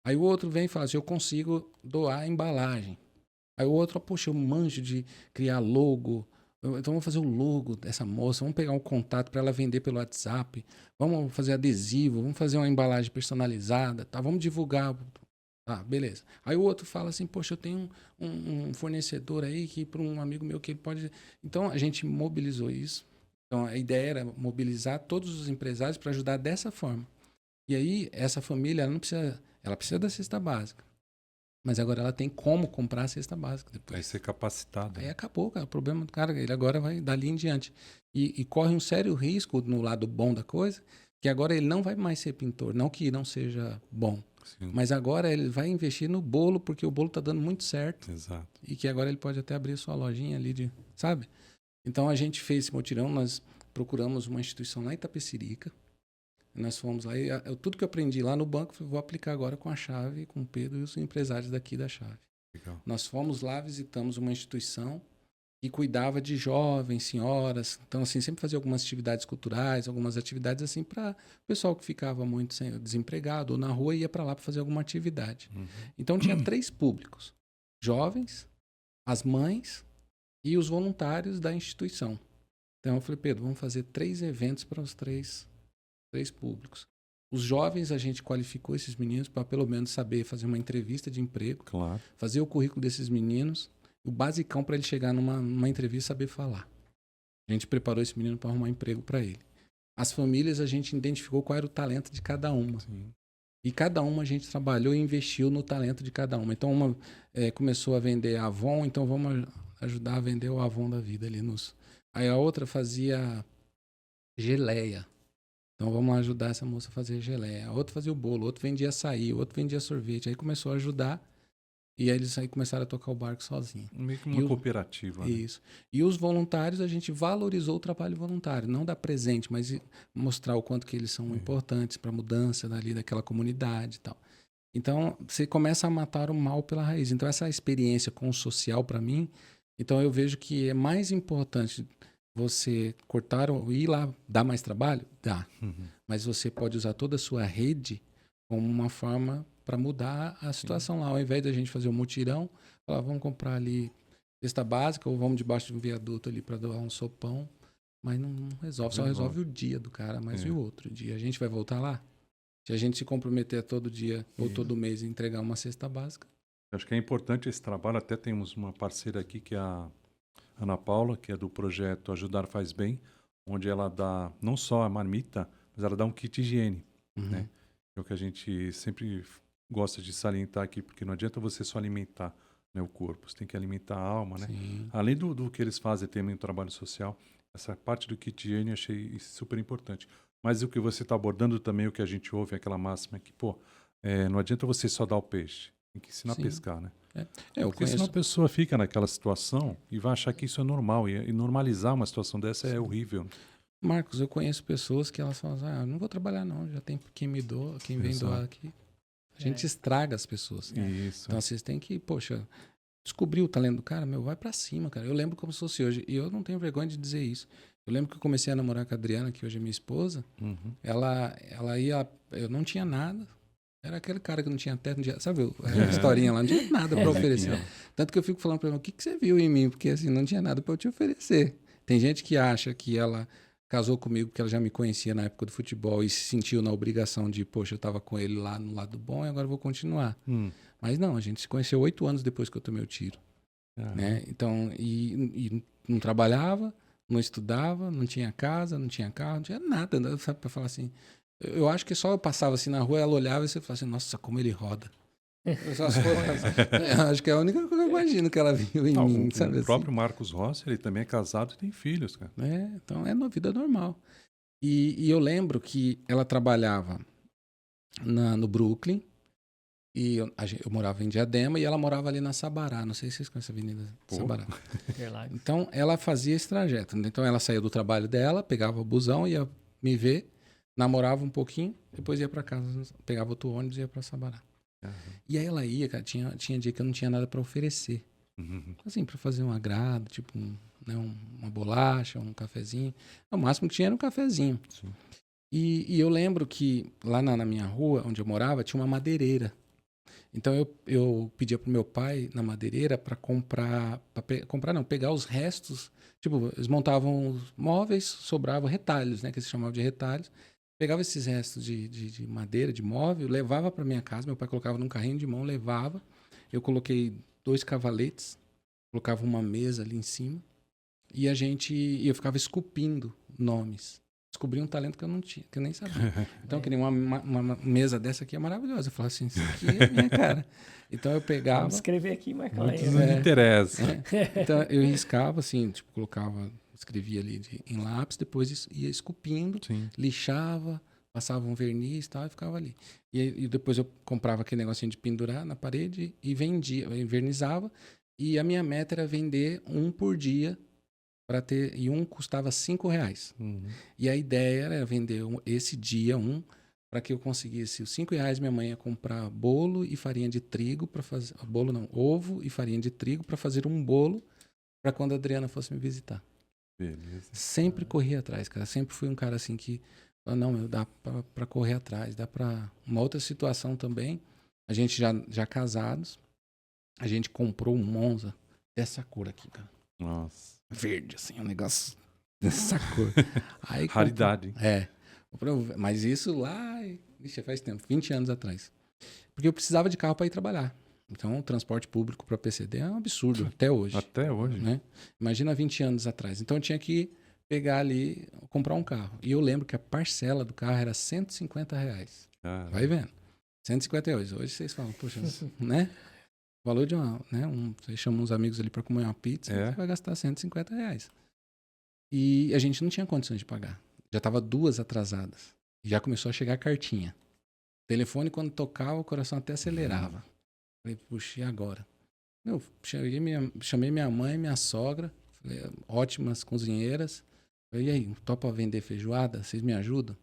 Aí o outro vem e fala assim, eu consigo doar a embalagem. Aí o outro, poxa, eu manjo de criar logo. Então vamos fazer o logo dessa moça, vamos pegar um contato para ela vender pelo WhatsApp, vamos fazer adesivo, vamos fazer uma embalagem personalizada, tá? Vamos divulgar. Tá, beleza. Aí o outro fala assim, poxa, eu tenho um fornecedor aí que para um amigo meu que ele pode... Então a gente mobilizou isso. Então a ideia era mobilizar todos os empresários para ajudar dessa forma. E aí essa família, ela precisa da cesta básica. Mas agora ela tem como comprar a cesta básica depois.
Vai ser capacitada.
Aí acabou, cara. O problema do cara, ele agora vai dali em diante. E corre um sério risco, no lado bom da coisa, que agora ele não vai mais ser pintor, não que não seja bom, mas agora ele vai investir no bolo, porque o bolo está dando muito certo.
Exato.
E que agora ele pode até abrir sua lojinha ali, sabe? Então a gente fez esse mutirão, nós procuramos uma instituição lá em Itapecerica, nós fomos lá e tudo que eu aprendi lá no banco, vou aplicar agora com a Chave, com o Pedro e os empresários daqui da Chave.
Legal.
Nós fomos lá, visitamos uma instituição que cuidava de jovens, senhoras. Então, assim, sempre fazia algumas atividades culturais, algumas atividades assim para o pessoal que ficava muito desempregado ou na rua ia para lá para fazer alguma atividade. Então, tinha 3 públicos: jovens, as mães e os voluntários da instituição. Então, eu falei, Pedro, vamos fazer 3 eventos para os 3 públicos. Os jovens, a gente qualificou esses meninos para pelo menos saber fazer uma entrevista de emprego,
Claro.
fazer o currículo desses meninos, o basicão para ele chegar numa entrevista e saber falar. A gente preparou esse menino para arrumar emprego para ele. As famílias, a gente identificou qual era o talento de cada uma.
Sim.
E cada uma a gente trabalhou e investiu no talento de cada uma. Então, uma começou a vender Avon, então vamos ajudar a vender o Avon da vida ali. Aí a outra fazia geleia. Então vamos ajudar essa moça a fazer geleia. A outra fazia o bolo, o outro vendia açaí, o outro vendia sorvete. Aí começou a ajudar. E aí eles aí começaram a tocar o barco sozinho.
Meio que uma cooperativa.
Isso. Né? E os voluntários, a gente valorizou o trabalho voluntário. Não dar presente, mas mostrar o quanto que eles são importantes para a mudança dali daquela comunidade e tal. Então, você começa a matar o mal pela raiz. Então, essa experiência com o social, para mim, então eu vejo que é mais importante você cortar ou ir lá, dar mais trabalho? Dá. Mas você pode usar toda a sua rede como uma forma para mudar a situação lá. Ao invés da gente fazer um mutirão, falar, vamos comprar ali cesta básica ou vamos debaixo de um viaduto ali para doar um sopão. Mas não resolve, só resolve o dia do cara, mas e o outro dia? A gente vai voltar lá? Se a gente se comprometer todo dia ou todo mês a entregar uma cesta básica.
Acho que é importante esse trabalho. Até temos uma parceira aqui, que é a Ana Paula, que é do projeto Ajudar Faz Bem, onde ela dá não só a marmita, mas ela dá um kit higiene, né? É o que a gente sempre gosta de salientar aqui, porque não adianta você só alimentar, né, o corpo, você tem que alimentar a alma, né? Além do que eles fazem também no trabalho social, essa parte do kit higiene eu achei super importante. Mas o que você está abordando também, o que a gente ouve, é aquela máxima que, não adianta você só dar o peixe, tem que ensinar a pescar, né? Porque senão a pessoa fica naquela situação e vai achar que isso é normal, e normalizar uma situação dessa é horrível.
Marcos, eu conheço pessoas que elas falam assim, não vou trabalhar não, já tem quem me doa, quem vem doar aqui. A gente estraga as pessoas.
Isso.
Então vocês têm que, descobrir o talento do cara, vai pra cima, cara. Eu lembro como se fosse hoje, e eu não tenho vergonha de dizer isso. Eu lembro que eu comecei a namorar com a Adriana, que hoje é minha esposa, ela ia, eu não tinha nada, era aquele cara que não tinha teto, não tinha, sabe a historinha lá, não tinha nada para oferecer. Tanto que eu fico falando para ela, o que você viu em mim? Porque assim, não tinha nada para eu te oferecer. Tem gente que acha que ela casou comigo porque ela já me conhecia na época do futebol e se sentiu na obrigação de, eu estava com ele lá no lado bom e agora eu vou continuar. Mas não, a gente se conheceu 8 anos depois que eu tomei o tiro. Né? Então, e não trabalhava, não estudava, não tinha casa, não tinha carro, não tinha nada, sabe, para falar assim. Eu acho que só eu passava assim na rua, ela olhava e você falava assim, nossa, como ele roda. Acho que é a única coisa que eu imagino que ela viu em mim, sabe?
O próprio Marcos Rossi, ele também é casado e tem filhos, cara.
Então é uma vida normal. E eu lembro que ela trabalhava no Brooklyn, e eu morava em Diadema e ela morava ali na Sabará. Não sei se vocês conhecem a Avenida Sabará. Então ela fazia esse trajeto. Então ela saía do trabalho dela, pegava o busão, ia me ver, namorava um pouquinho, depois ia para casa, pegava outro ônibus e ia para Sabará. E aí ela ia, cara, tinha dia que eu não tinha nada para oferecer. Assim, para fazer um agrado, tipo uma bolacha, um cafezinho. O máximo que tinha era um cafezinho. E eu lembro que lá na minha rua, onde eu morava, tinha uma madeireira. Então eu pedia pro meu pai na madeireira para pegar os restos. Tipo, eles montavam os móveis, sobravam retalhos, né? Que se chamavam de retalhos. Pegava esses restos de madeira, de móvel, levava para minha casa. Meu pai colocava num carrinho de mão, levava. Eu coloquei 2 cavaletes, colocava uma mesa ali em cima. E eu ficava esculpindo nomes. Descobri um talento que eu não tinha, que eu nem sabia. Então, eu queria uma mesa dessa aqui é maravilhosa. Eu falava assim, isso aqui é minha cara. Então, eu pegava...
Vamos escrever aqui, Marcão.
Não interessa.
Então, eu riscava, assim, colocava, escrevia ali em lápis, depois ia esculpindo, lixava, passava um verniz e tal, e ficava ali. E depois eu comprava aquele negocinho de pendurar na parede e vendia, eu envernizava. E a minha meta era vender um por dia, para ter, e um custava R$ 5. E a ideia era vender esse dia para que eu conseguisse os R$ 5, minha mãe ia comprar bolo e farinha de trigo para fazer, bolo não, ovo e farinha de trigo para fazer um bolo para quando a Adriana fosse me visitar.
Beleza.
Sempre corri atrás, cara. Sempre fui um cara assim que, não, dá pra correr atrás, dá pra... Uma outra situação também, a gente já casados, a gente comprou um Monza dessa cor aqui, cara.
Nossa.
Verde, assim, um negócio dessa cor. Aí
Raridade, hein?
Mas isso lá, ixi, faz tempo, 20 anos atrás. Porque eu precisava de carro para ir trabalhar. Então, o transporte público para PCD é um absurdo, até hoje.
Até hoje.
Né? Imagina 20 anos atrás. Então, eu tinha que pegar ali, comprar um carro. E eu lembro que a parcela do carro era R$ 150. Vai vendo. 152. Hoje vocês falam, poxa, né? O valor de você chama uns amigos ali para comer uma pizza, você vai gastar R$ 150. E a gente não tinha condições de pagar. Já estava 2 atrasadas. Já começou a chegar a cartinha. O telefone, quando tocava, o coração até acelerava. Falei, puxa, e agora? Eu chamei minha mãe e minha sogra, falei, ótimas cozinheiras. Falei, e aí, topa vender feijoada? Vocês me ajudam?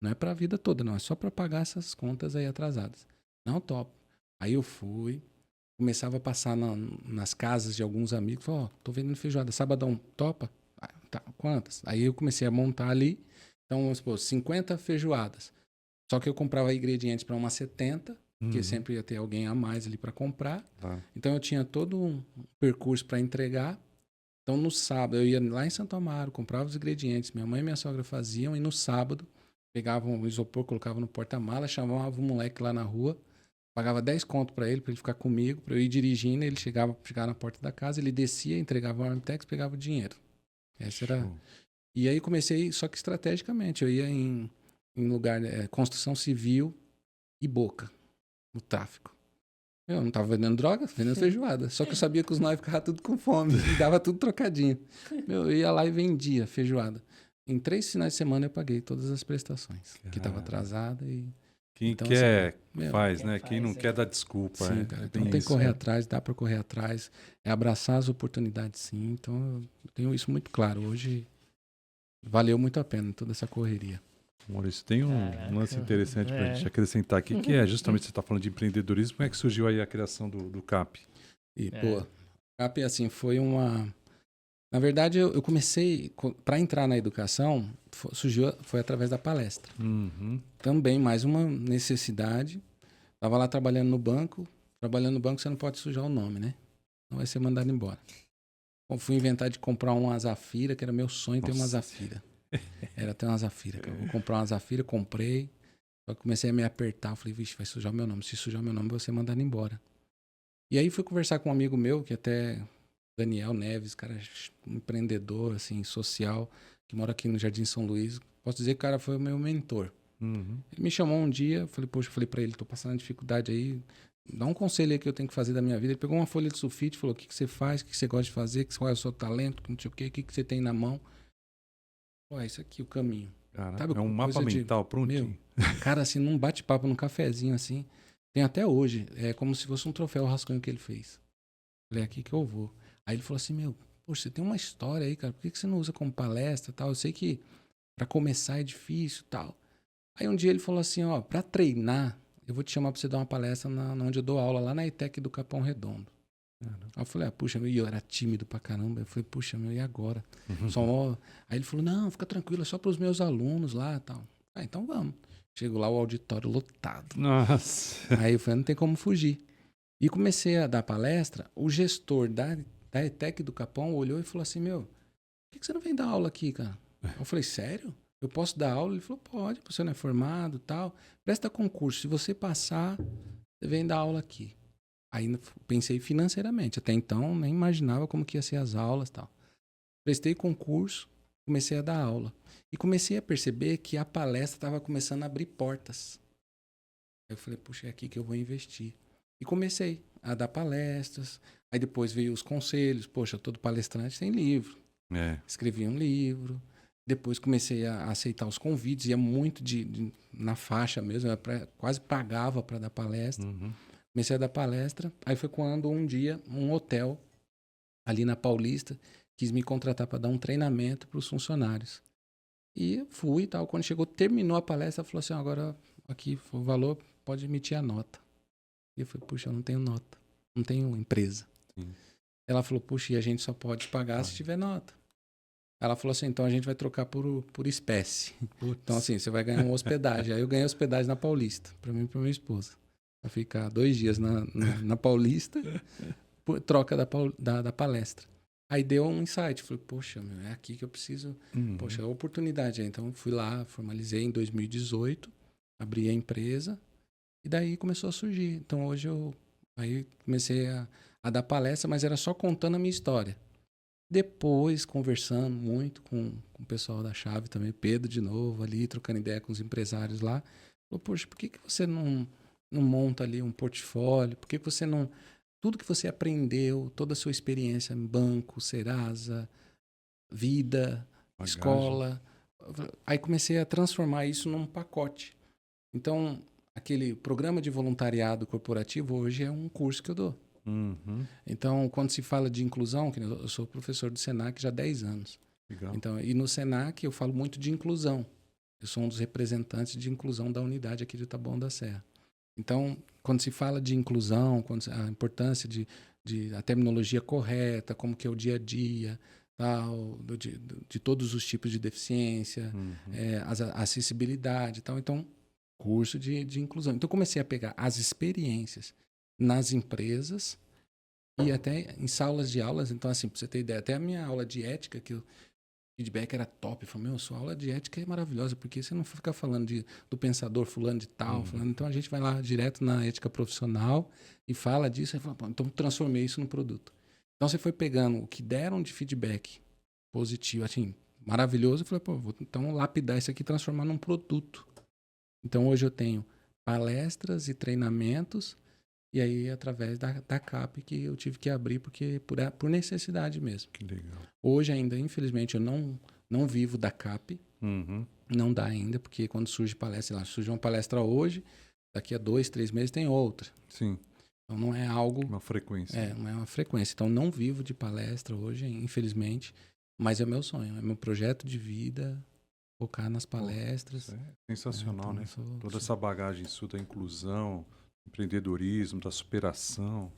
Não é pra vida toda, não. É só pra pagar essas contas aí atrasadas. Não, topo. Aí eu fui, começava a passar nas casas de alguns amigos. Falei, tô vendendo feijoada. Sabadão, topa? Ah, tá, quantas? Aí eu comecei a montar ali. Então, vamos supor, 50 feijoadas. Só que eu comprava ingredientes para umas 70, porque sempre ia ter alguém a mais ali para comprar. Então eu tinha todo um percurso para entregar. Então no sábado eu ia lá em Santo Amaro, comprava os ingredientes, minha mãe e minha sogra faziam, e no sábado pegavam o isopor, colocavam no porta-mala, chamavam o moleque lá na rua, pagava 10 conto para ele ficar comigo, para eu ir dirigindo, ele chegava na porta da casa, ele descia, entregava o Armtex, pegava o dinheiro. Essa era... E aí comecei, só que estrategicamente, eu ia em lugar, construção civil e boca, no tráfico. Eu não tava vendendo droga, vendendo feijoada. Só que eu sabia que os nós ficavam tudo com fome e dava tudo trocadinho. Eu ia lá e vendia feijoada. Em 3 finais de semana eu paguei todas as prestações. Que tava atrasada e...
Quem
então,
quer,
assim,
faz, né? Quem não quer, dá desculpa.
Sim, cara. Então tem que correr atrás, dá para correr atrás. É abraçar as oportunidades, sim. Então eu tenho isso muito claro. Hoje valeu muito a pena toda essa correria.
Maurício, tem um lance interessante para a gente acrescentar aqui, que é justamente, você está falando de empreendedorismo, como é que surgiu aí a criação do CAP?
Pô, CAP, assim, foi uma... Na verdade, eu comecei, para entrar na educação, foi através da palestra. Também, mais uma necessidade. Estava lá trabalhando no banco. Trabalhando no banco, você não pode sujar o nome, né? Não vai ser mandado embora. Eu fui inventar de comprar uma Zafira, que era meu sonho ter uma Zafira. Era ter uma Zafira, cara. Vou comprar uma Zafira, comprei. Só que comecei a me apertar. Eu falei, vixe, vai sujar o meu nome. Se sujar o meu nome, eu vou ser mandado embora. E aí fui conversar com um amigo meu, que até... Daniel Neves, cara, empreendedor, assim, social, que mora aqui no Jardim São Luís. Posso dizer que o cara foi o meu mentor. Ele me chamou um dia, falei pra ele, tô passando dificuldade aí, dá um conselho aí que eu tenho que fazer da minha vida. Ele pegou uma folha de sulfite, falou, o que você faz, o que você gosta de fazer, qual é o seu talento, não sei o que você tem na mão. Pô, é isso aqui o caminho.
Caraca, sabe, é um mapa mental prontinho.
Cara, assim, num bate-papo, num cafezinho, assim, tem até hoje, é como se fosse um troféu rascunho que ele fez. Falei, é aqui que eu vou. Aí ele falou assim, poxa, você tem uma história aí, cara, por que você não usa como palestra e tal? Eu sei que para começar é difícil e tal. Aí um dia ele falou assim, para treinar, eu vou te chamar para você dar uma palestra onde eu dou aula, lá na ETEC do Capão Redondo. Aí eu falei, puxa, e eu era tímido pra caramba. Eu falei, puxa, e agora? Aí ele falou, não, fica tranquilo, é só para os meus alunos lá e tal. Então vamos. Chego lá, o auditório lotado.
Nossa.
Aí eu falei, não tem como fugir. E comecei a dar palestra, o gestor da ETEC do Capão olhou e falou assim, por que você não vem dar aula aqui, cara? Eu falei, sério? Eu posso dar aula? Ele falou, pode, você não é formado e tal. Presta concurso, se você passar, você vem dar aula aqui. Aí pensei financeiramente, até então nem imaginava como que ia ser as aulas e tal. Prestei concurso, comecei a dar aula. E comecei a perceber que a palestra estava começando a abrir portas. Aí eu falei, puxa, é aqui que eu vou investir. E comecei a dar palestras. Aí depois veio os conselhos. Poxa, todo palestrante tem livro. Escrevi um livro. Depois comecei a aceitar os convites, ia muito na faixa mesmo, quase pagava para dar palestra. Comecei a dar palestra, aí foi quando um dia um hotel ali na Paulista quis me contratar para dar um treinamento para os funcionários. E fui e tal. Quando chegou, terminou a palestra, falou assim, agora aqui o valor, pode emitir a nota. E eu falei, puxa, eu não tenho nota, não tenho empresa.
Sim.
Ela falou, puxa, e a gente só pode pagar se tiver nota. Ela falou assim, então a gente vai trocar por espécie. Então assim, você vai ganhar uma hospedagem. Aí eu ganhei hospedagem na Paulista, para mim e para minha esposa. Vai ficar 2 dias na Paulista, troca da palestra. Aí deu um insight, falei, poxa, meu, é aqui que eu preciso, poxa, é a oportunidade. Então fui lá, formalizei em 2018, abri a empresa e daí começou a surgir. Então hoje aí comecei a dar palestra, mas era só contando a minha história. Depois, conversando muito com o pessoal da Chave também, Pedro de novo ali, trocando ideia com os empresários lá, falou, poxa, por que você não monta ali um portfólio? Por que você não... Tudo que você aprendeu, toda a sua experiência em banco, Serasa, vida, escola. Aí comecei a transformar isso num pacote. Então, aquele programa de voluntariado corporativo hoje é um curso que eu dou. Então, quando se fala de inclusão, eu sou professor do Senac já há 10 anos.
Legal.
Então, e no Senac eu falo muito de inclusão. Eu sou um dos representantes de inclusão da unidade aqui de Taboão da Serra. Então, quando se fala de inclusão, a importância de a terminologia correta, como que é o dia a dia, tal, de todos os tipos de deficiência, a acessibilidade e tal. Então, curso de inclusão. Então, comecei a pegar as experiências nas empresas e até em salas de aulas. Então, assim, para você ter ideia, até a minha aula de ética, que o feedback era top. Eu falei, sua aula de ética é maravilhosa, porque você não fica falando do pensador fulano de tal. Fulano. Então, a gente vai lá direto na ética profissional e fala disso. Aí fala, então, transformei isso no produto. Então, você foi pegando o que deram de feedback positivo, assim, maravilhoso. Eu falei, vou então lapidar isso aqui e transformar num produto. Então, hoje eu tenho palestras e treinamentos. E aí, através da CAP, que eu tive que abrir por necessidade mesmo.
Que legal.
Hoje ainda, infelizmente, eu não vivo da CAP. Não dá ainda, porque quando surge palestra, surge uma palestra hoje, daqui a 2, 3 meses tem outra.
Sim.
Então não é algo...
Uma frequência.
Não é uma frequência. Então não vivo de palestra hoje, infelizmente, mas é meu sonho, é meu projeto de vida, focar nas palestras.
É sensacional, né? Toda essa bagagem sua da inclusão, empreendedorismo, da superação.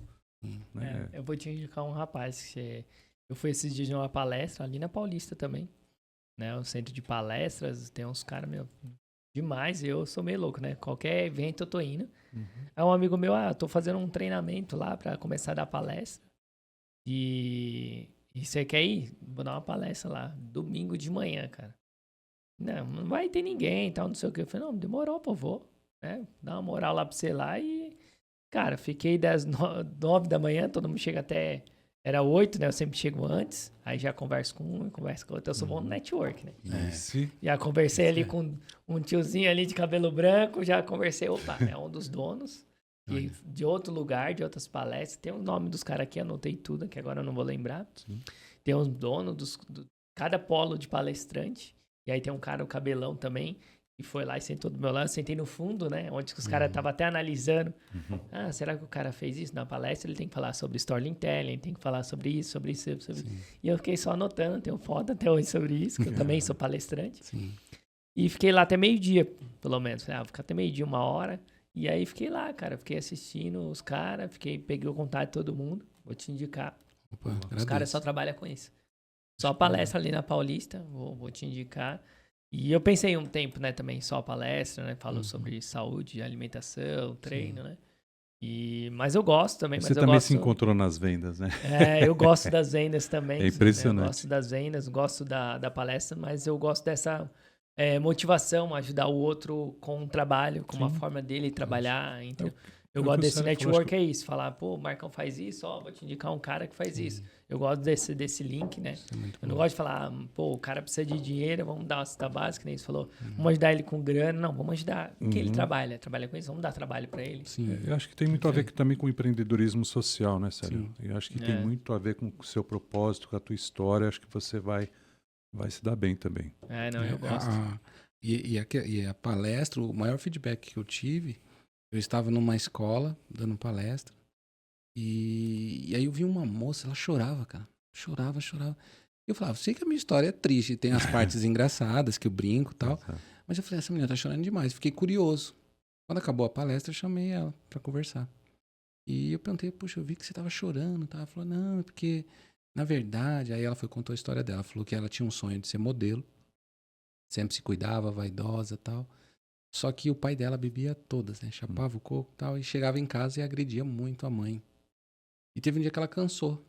Né?
Eu vou te indicar um rapaz que eu fui esses dias numa palestra ali na Paulista também, né? O centro de palestras, tem uns caras, demais. Eu sou meio louco, né? Qualquer evento eu tô indo. É um amigo meu, eu tô fazendo um treinamento lá pra começar a dar palestra. E você quer ir? Vou dar uma palestra lá, domingo de manhã, cara. Não vai ter ninguém, tal, não sei o que. Eu falei, não, demorou, pô, vou. Né? Dá uma moral lá pra você lá e... Cara, fiquei das 9 da manhã, todo mundo chega até... Era 8, né? Eu sempre chego antes. Aí já converso com um e converso com outro. Eu sou bom no network, né? Já conversei ali com um tiozinho ali de cabelo branco. Já conversei, opa, é um dos donos de outro lugar, de outras palestras. Tem o nome dos caras aqui, anotei tudo, que agora eu não vou lembrar. Sim. Tem os donos cada polo de palestrante. E aí tem um cara, o cabelão também, que foi lá e sentou do meu lado. Eu sentei no fundo, né? Onde os caras estavam até analisando. Será que o cara fez isso na palestra? Ele tem que falar sobre storytelling, tem que falar sobre isso, sobre isso, sobre isso. E eu fiquei só anotando, tenho foto até hoje sobre isso, que eu também sou palestrante.
Sim.
E fiquei lá até meio-dia, pelo menos. Falei, vou ficar até meio-dia, 1 hora. E aí fiquei lá, cara. Fiquei assistindo os caras, peguei o contato de todo mundo. Vou te indicar.
Opa,
os caras só trabalham com isso. Só palestra ali na Paulista, vou te indicar. E eu pensei um tempo, né, também só palestra, né? Falo sobre saúde, alimentação, treino, né? Mas eu gosto também.
Você também se encontrou nas vendas, né?
Eu gosto das vendas também.
É impressionante.
Né? Eu gosto das vendas, gosto da palestra, mas eu gosto dessa motivação, ajudar o outro com o trabalho, com uma forma dele trabalhar. Então, eu gosto desse network, é isso. Falar, pô, o Marcão faz isso, vou te indicar um cara que faz isso. Eu gosto desse link, né? Eu não gosto de falar, pô, o cara precisa de dinheiro, vamos dar uma cesta básica, nem você falou, vamos ajudar ele com grana. Não, vamos ajudar. O que ele trabalha com isso, vamos dar trabalho para ele.
Eu acho que tem muito a ver também com o empreendedorismo social, né, Célio? Eu acho que tem muito a ver com o seu propósito, com a tua história. Acho que você vai vai se dar bem também.
Não, eu gosto.
E a palestra, o maior feedback que eu tive, eu estava numa escola dando palestra e aí eu vi uma moça, ela chorava, cara. Chorava. Eu falava, sei que a minha história é triste, tem as partes engraçadas que eu brinco e tal, mas eu falei, essa menina tá chorando demais. Fiquei curioso. Quando acabou a palestra, eu chamei ela pra conversar. E eu perguntei, poxa, eu vi que você tava chorando, tá? Ela falou, não, é porque, na verdade, aí ela contou a história dela, falou que ela tinha um sonho de ser modelo, sempre se cuidava, vaidosa e tal. Só que o pai dela bebia todas, né? Chapava o coco e tal, e chegava em casa e agredia muito a mãe. E teve um dia que ela cansou.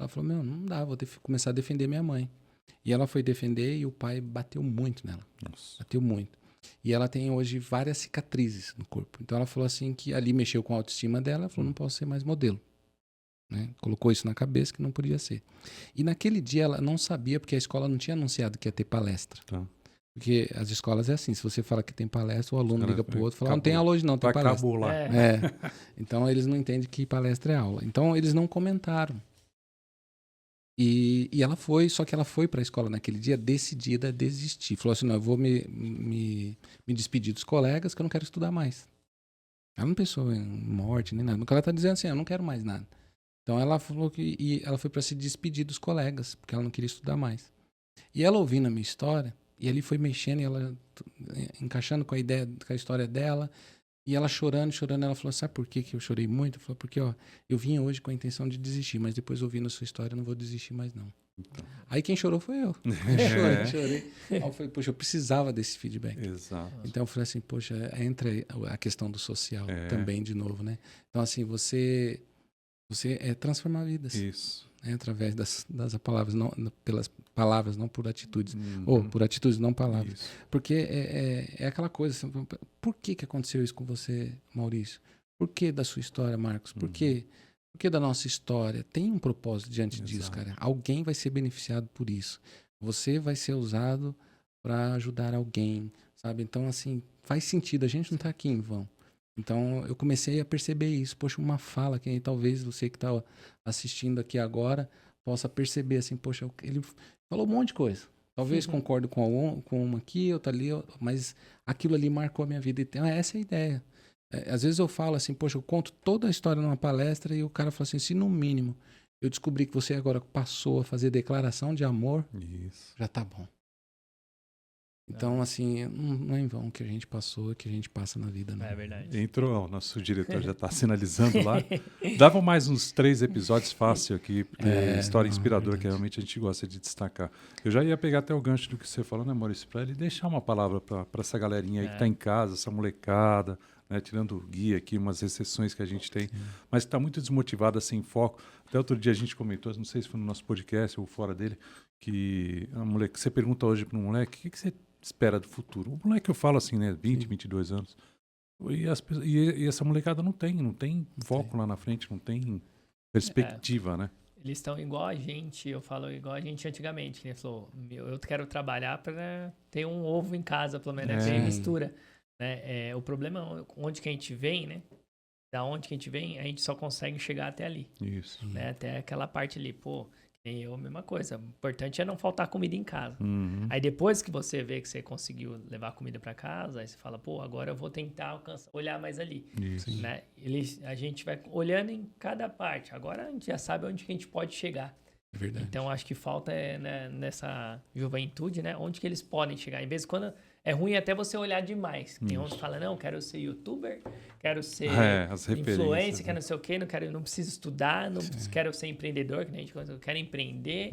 Ela falou, não dá, vou começar a defender minha mãe. E ela foi defender e o pai bateu muito nela.
Nossa.
Bateu muito. E ela tem hoje várias cicatrizes no corpo. Então ela falou assim que ali mexeu com a autoestima dela, ela falou, não posso ser mais modelo. Né? Colocou isso na cabeça que não podia ser. E naquele dia ela não sabia, porque a escola não tinha anunciado que ia ter palestra.
Tá.
Porque as escolas é assim, se você fala que tem palestra, o aluno liga pro outro e fala, não tem
acabou.
aula hoje não, tem palestra.
Acabou lá.
Então eles não entendem que palestra é aula. Então eles não comentaram. E ela foi, só que ela foi para a escola naquele dia decidida a desistir. Falou assim, não, eu vou me despedir dos colegas que eu não quero estudar mais. Ela não pensou em morte nem nada. Porque ela está dizendo assim, eu não quero mais nada. Então ela falou que ela foi para se despedir dos colegas, porque ela não queria estudar mais. E ela ouvindo a minha história, e ele foi mexendo, e ela encaixando com a história dela, e ela chorando, ela falou, sabe por que eu chorei muito? Ela falou, porque eu vim hoje com a intenção de desistir, mas depois ouvindo a sua história eu não vou desistir mais não. Então. Aí quem chorou foi eu. Chorei. Aí eu falei, poxa, eu precisava desse feedback.
Exato.
Então eu falei assim, poxa, entra a questão do social também de novo, né? Então assim, você é transformar vidas.
Isso.
Através das palavras, não, pelas palavras, não por atitudes. Ou por atitudes, não palavras. Isso. Porque é aquela coisa, assim, por que aconteceu isso com você, Maurício? Por que da sua história, Marcos? Por que da nossa história? Tem um propósito diante disso, cara. Alguém vai ser beneficiado por isso. Você vai ser usado para ajudar alguém, sabe? Então, assim, faz sentido. A gente não está aqui em vão. Então, eu comecei a perceber isso. Poxa, uma fala que talvez você que está assistindo aqui agora possa perceber, assim, poxa, ele falou um monte de coisa. Talvez concordo com uma aqui, outra ali, mas aquilo ali marcou a minha vida. Então, essa é a ideia. Às vezes eu falo assim, poxa, eu conto toda a história numa palestra e o cara fala assim, se no mínimo eu descobri que você agora passou a fazer declaração de amor, já tá bom. Então, assim, não é em vão que a gente passou, que a gente passa na vida. Não.
É verdade.
Entrou, o nosso diretor já está sinalizando lá. Dava mais uns 3 episódios fácil aqui, porque história inspiradora, que realmente a gente gosta de destacar. Eu já ia pegar até o gancho do que você falou, né, Maurício? Para ele deixar uma palavra para essa galerinha aí que está em casa, essa molecada, né, tirando o guia aqui, umas exceções que a gente tem, mas está muito desmotivada, sem foco. Até outro dia a gente comentou, não sei se foi no nosso podcast ou fora dele, que a moleque, você pergunta hoje para um moleque, o que você espera do futuro? O moleque, eu falo assim, né, 20, 22 anos, e essa molecada não tem foco lá na frente, não tem perspectiva, né?
Eles estão igual a gente, eu falo igual a gente antigamente, né? Falou, eu quero trabalhar para ter um ovo em casa, pelo menos, né? Mistura. Né? O problema é onde que a gente vem, né? Da onde que a gente vem, a gente só consegue chegar até ali.
Isso.
Né? Até aquela parte ali, pô, nem eu, mesma coisa. O importante é não faltar comida em casa. Aí depois que você vê que você conseguiu levar comida para casa, aí você fala, pô, agora eu vou tentar olhar mais ali.
Isso.
Né? A gente vai olhando em cada parte. Agora a gente já sabe onde que a gente pode chegar.
É verdade.
Então acho que falta né, nessa juventude, né? Onde que eles podem chegar. Em vez de quando é ruim até você olhar demais. Tem uns que falam, não, quero ser youtuber, quero ser influencer, quero não sei o quê, não preciso estudar, não quero ser empreendedor, que nem a gente quero empreender.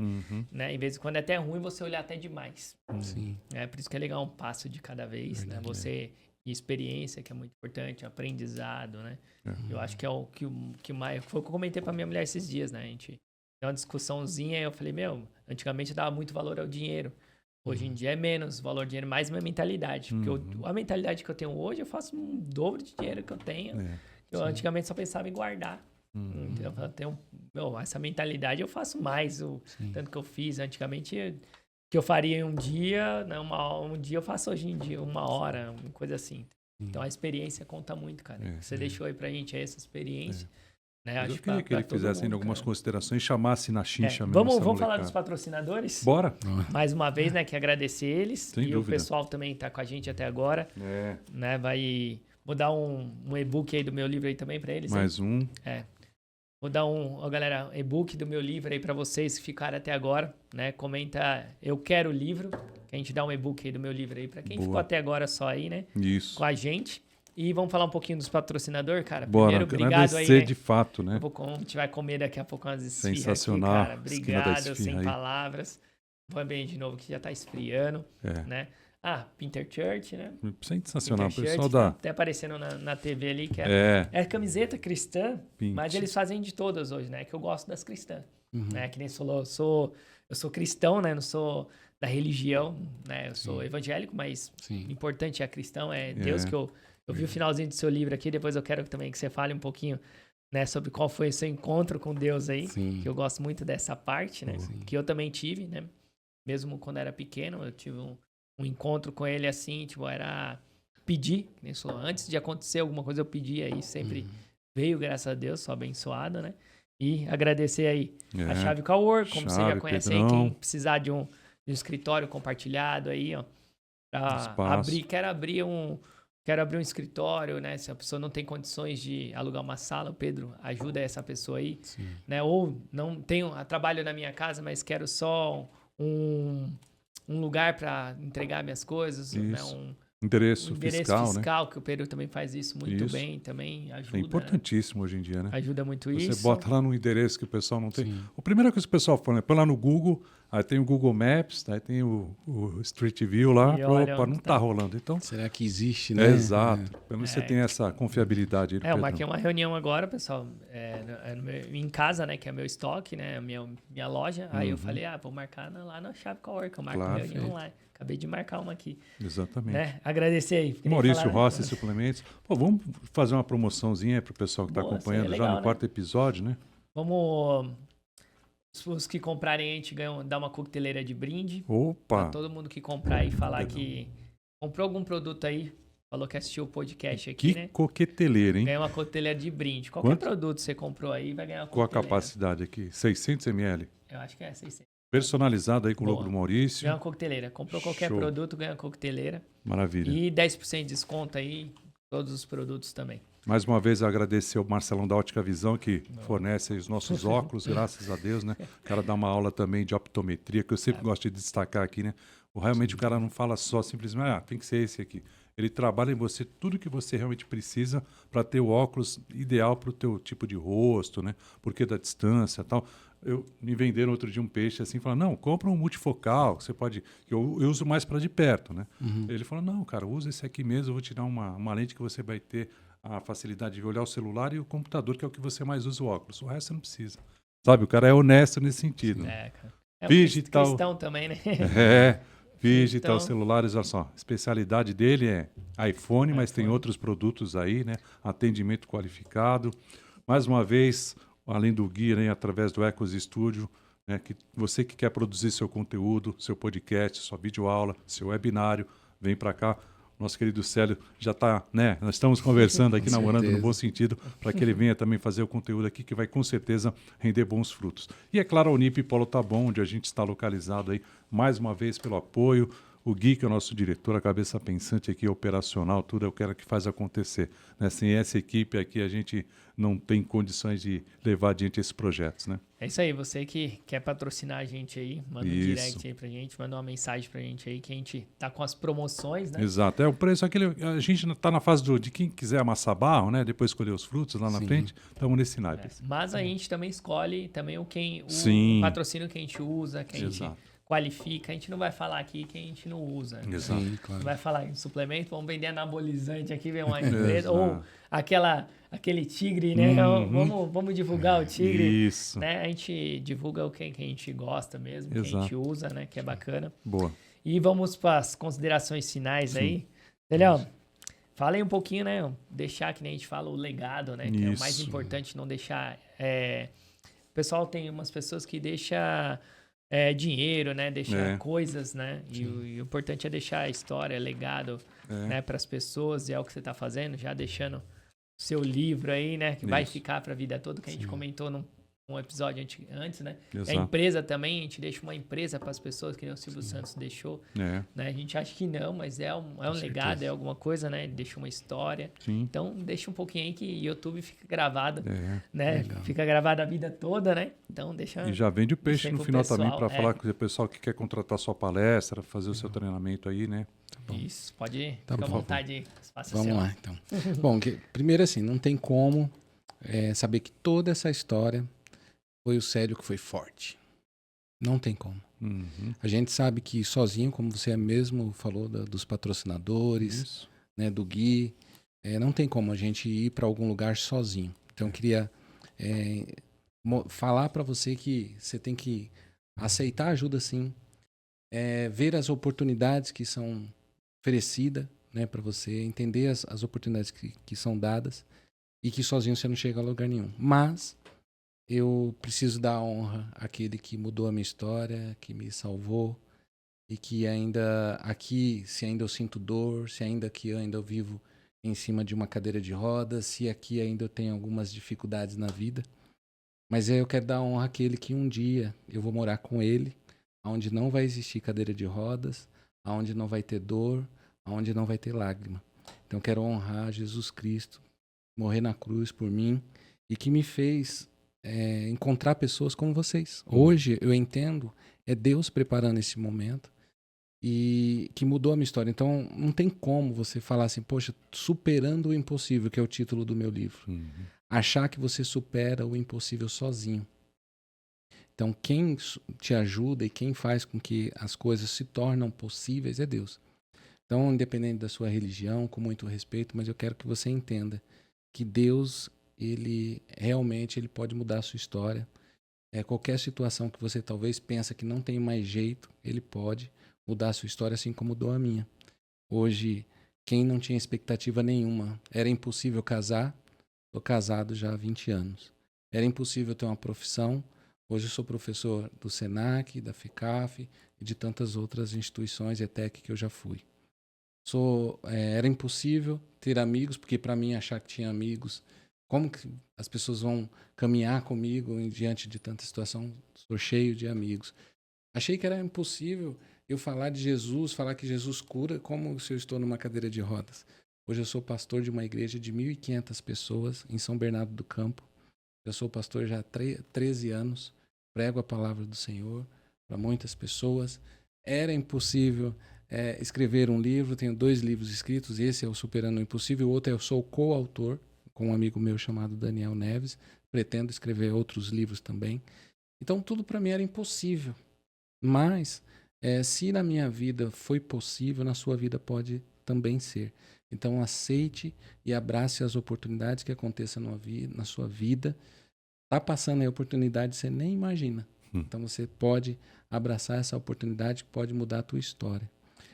Né? Em vez de quando é até ruim você olhar até demais.
Sim.
Por isso que é legal um passo de cada vez, verdade, né? Você experiência, que é muito importante, aprendizado, né? Eu acho que é o que mais... Foi o que eu comentei pra minha mulher esses dias, né? A gente tem uma discussãozinha e eu falei, antigamente eu dava muito valor ao dinheiro. Hoje em dia é menos valor ao dinheiro, mais minha mentalidade. Porque a mentalidade que eu tenho hoje, eu faço um dobro de dinheiro que eu tenho. Eu antigamente só pensava em guardar. Então, eu tenho, essa mentalidade eu faço mais. Tanto que eu fiz antigamente, que eu faria em um dia, né, um dia eu faço hoje em dia, 1 hora, uma coisa assim. Então a experiência conta muito, cara. Você deixou aí pra gente essa experiência. Né?
Mas eu
Acho
queria que ele
todo
fizesse ainda
mundo,
algumas
cara.
considerações, chamasse na chincha mesmo.
Vamos
essa
falar
molecada.
dos patrocinadores?
Bora.
Mais uma vez, né, que agradecer eles.
Sem
e
dúvida.
o pessoal também está com a gente até agora.
É.
Né? Vou dar um e-book aí do meu livro aí também para eles.
Mais um.
Vou dar galera, e-book do meu livro aí para vocês que ficaram até agora, né? Comenta, eu quero o livro, que a gente dá um e-book aí do meu livro aí para quem ficou até agora só aí, né?
Isso.
Com a gente. E vamos falar um pouquinho dos patrocinadores, cara.
Bora,
Primeiro, obrigado aí, né?
de fato, né?
A gente vai comer daqui a pouco umas esfirras
Sensacional.
aqui, cara.
Esquina da
Obrigado,
esfirra
sem
aí.
palavras. Vamos bem de novo que já tá esfriando, né? Pinter Church, né?
Sensacional. O
Pinter
pessoal
Shirt,
da...
tá até aparecendo na TV ali, que é camiseta cristã,
Pint.
mas eles fazem de todas hoje, né? Que eu gosto das cristãs. Né? Que nem falou, eu sou cristão, né? Não sou da religião, né? Eu sou evangélico, mas o importante é cristão, é Deus que eu vi o finalzinho do seu livro aqui, depois eu quero também que você fale um pouquinho, né, sobre qual foi o seu encontro com Deus aí, que eu gosto muito dessa parte, né? Que eu também tive, né? Mesmo quando era pequeno, eu tive um encontro com ele assim, tipo, era pedir, né? Antes de acontecer alguma coisa eu pedia aí, sempre veio, graças a Deus, sou abençoado, né? E agradecer aí a Chave Cowork, como você já conhece aí, quem precisar de um escritório compartilhado aí, ó, quero abrir um escritório, né? Se a pessoa não tem condições de alugar uma sala, o Pedro ajuda essa pessoa aí, né? Ou não tenho trabalho na minha casa, mas quero só um lugar para entregar minhas coisas, né?
Endereço fiscal,
né? Que o Pedro também faz isso muito bem, também ajuda.
É importantíssimo, né? Hoje em dia, né?
Ajuda muito isso.
Você bota lá no endereço que o pessoal não tem. A primeira coisa que o pessoal fala, né? Põe lá no Google, aí tem o Google Maps, aí tem o Street View lá, opa, não tá rolando. Então,
será que existe, né?
Exato. Pelo menos você tem essa confiabilidade aí.
Eu marquei uma reunião agora, pessoal, em casa, né? Que é meu estoque, né? Minha loja. Aí eu falei, vou marcar lá na Chave Cowork, eu marco uma reunião lá. Acabei de marcar uma aqui.
Exatamente.
Né? Agradecer aí.
Maurício Rossi Suplementos. Pô, vamos fazer uma promoçãozinha aí pro pessoal que está acompanhando legal, já no quarto episódio, né?
Vamos... Os que comprarem, a gente dá uma coqueteleira de brinde.
Opa!
Pra todo mundo que comprar e falar que comprou algum produto aí, falou que assistiu o podcast aqui,
que
né?
Coqueteleira, hein?
Ganha uma coqueteleira de brinde. Qualquer produto você comprou aí, vai ganhar uma coqueteleira.
Qual a capacidade aqui? 600 ml?
Eu acho que é 600.
Personalizado aí com o logo do Maurício.
Ganha uma coqueteleira. Comprou qualquer produto, ganha uma coqueteleira.
Maravilha.
E 10% de desconto aí, todos os produtos também.
Mais uma vez, agradecer ao Marcelão da Ótica Visão, que fornece os nossos óculos, graças a Deus, né? O cara dá uma aula também de optometria, que eu sempre gosto de destacar aqui, né? Realmente o cara não fala só simplesmente, tem que ser esse aqui. Ele trabalha em você tudo que você realmente precisa para ter o óculos ideal para o teu tipo de rosto, né? Porque da distância e tal. Me venderam outro dia um peixe assim, falaram, não, compra um multifocal, que você pode... Eu uso mais para de perto, né? Ele falou, não, cara, usa esse aqui mesmo, eu vou te dar uma lente que você vai ter a facilidade de olhar o celular e o computador, que é o que você mais usa o óculos. O resto você não precisa. Sabe, o cara é honesto nesse sentido.
Cara.
Digital...
cristão também, né?
Digital Celulares, olha só, a especialidade dele é iPhone, mas tem outros produtos aí, né? Atendimento qualificado. Mais uma vez, além do guia, né, através do Ecos Studio, né, que você que quer produzir seu conteúdo, seu podcast, sua videoaula, seu webinário, vem para cá. Nosso querido Célio já está, né? Nós estamos conversando aqui, namorando no bom sentido, para que ele venha também fazer o conteúdo aqui, que vai com certeza render bons frutos. E é claro, a Unip Polo Taboão, onde a gente está localizado aí, mais uma vez pelo apoio. O Gui, que é o nosso diretor, a cabeça pensante aqui, operacional, tudo é o cara que faz acontecer. Né? Sem essa equipe aqui, a gente não tem condições de levar adiante esses projetos, né?
É isso aí, você que quer patrocinar a gente aí, manda um direct aí pra gente, manda uma mensagem pra gente aí, que a gente tá com as promoções, né?
Exato, o preço aquele, a gente tá na fase de quem quiser amassar barro, né? Depois escolher os frutos lá na frente, estamos nesse naipe.
Mas a gente também escolhe também o patrocínio que a gente usa, que a gente qualifica. A gente não vai falar aqui que a gente não usa. Né?
Exato. Sim,
claro.
Vai falar em suplemento, vamos vender anabolizante aqui, vem uma empresa, ou aquele tigre, né? Vamos divulgar o tigre.
Isso.
Né? A gente divulga o que a gente gosta mesmo, que a gente usa, né? Que é bacana.
Boa.
E vamos para as considerações finais aí. Entendeu? Fala aí um pouquinho, né? Deixar, que nem a gente fala, o legado, né? Que é o mais importante, não deixar... O pessoal tem umas pessoas que deixam... dinheiro, né? Deixar coisas, né? E o importante é deixar a história, legado, né? Para as pessoas, e é o que você está fazendo, já deixando seu livro aí, né? Que vai
Isso.
ficar pra vida toda, que a gente comentou num episódio antes, né?
Exato.
A empresa também, a gente deixa uma empresa para as pessoas, que nem o Silvio Santos deixou.
É,
Né? A gente acha que não, mas é um legado,
certeza.
é alguma coisa, né? Ele deixa uma história.
sim.
Então, deixa um pouquinho aí que YouTube fica gravado,
É.
né?
Legal.
Fica gravado a vida toda, né? Então, deixa...
E já vende o peixe
Isso aí
no
pro
final
pessoal,
também para
é.
falar com o pessoal que quer contratar sua palestra, fazer o seu treinamento aí, né?
Isso, pode
Tá
ficar à
bom.
vontade. Faça
Vamos
seu.
lá, então. Bom, primeiro assim, não tem como saber que toda essa história foi o Célio que foi forte. Não tem como.
Uhum.
A gente sabe que sozinho, como você mesmo falou dos patrocinadores,
Isso.
né, do Gui, não tem como a gente ir para algum lugar sozinho. Então, eu queria falar para você que você tem que aceitar ajuda, sim, ver as oportunidades que são oferecidas, né, para você, entender as oportunidades que são dadas e que sozinho você não chega a lugar nenhum. Mas eu preciso dar honra àquele que mudou a minha história, que me salvou e que ainda aqui, se ainda eu sinto dor, se ainda aqui eu ainda vivo em cima de uma cadeira de rodas, se aqui ainda eu tenho algumas dificuldades na vida. Mas eu quero dar honra àquele que um dia eu vou morar com ele, onde não vai existir cadeira de rodas, onde não vai ter dor, onde não vai ter lágrima. Então eu quero honrar Jesus Cristo, morrer na cruz por mim e que me fez encontrar pessoas como vocês. Hoje eu entendo, é Deus preparando esse momento e que mudou a minha história. Então não tem como você falar assim, poxa, superando o impossível, que é o título do meu livro.
Uhum.
Achar que você supera o impossível sozinho. Então quem te ajuda e quem faz com que as coisas se tornam possíveis é Deus. Então, independente da sua religião, com muito respeito, mas eu quero que você entenda que Deus, ele realmente ele pode mudar a sua história. Qualquer situação que você talvez pensa que não tem mais jeito, ele pode mudar a sua história, assim como mudou a minha. Hoje, quem não tinha expectativa nenhuma, era impossível casar, estou casado já há 20 anos. Era impossível ter uma profissão, hoje eu sou professor do SENAC, da FECAF e de tantas outras instituições ETEC que eu já fui. Era impossível ter amigos, porque para mim achar que tinha amigos, como que as pessoas vão caminhar comigo diante de tanta situação? Sou cheio de amigos. Achei que era impossível eu falar de Jesus, falar que Jesus cura, como se eu estou numa cadeira de rodas. Hoje eu sou pastor de uma igreja de 1.500 pessoas em São Bernardo do Campo. Eu sou pastor já há 13 anos, prego a palavra do Senhor para muitas pessoas. Era impossível escrever um livro, tenho 2 livros escritos, esse é o Superando o Impossível, o outro eu sou coautor com um amigo meu chamado Daniel Neves, pretendo escrever outros livros também. Então tudo para mim era impossível, mas se na minha vida foi possível, na sua vida pode também ser. Então aceite e abrace as oportunidades que aconteçam na sua vida. Está passando aí a oportunidade, você nem imagina. Então você pode abraçar essa oportunidade que pode mudar a tua história.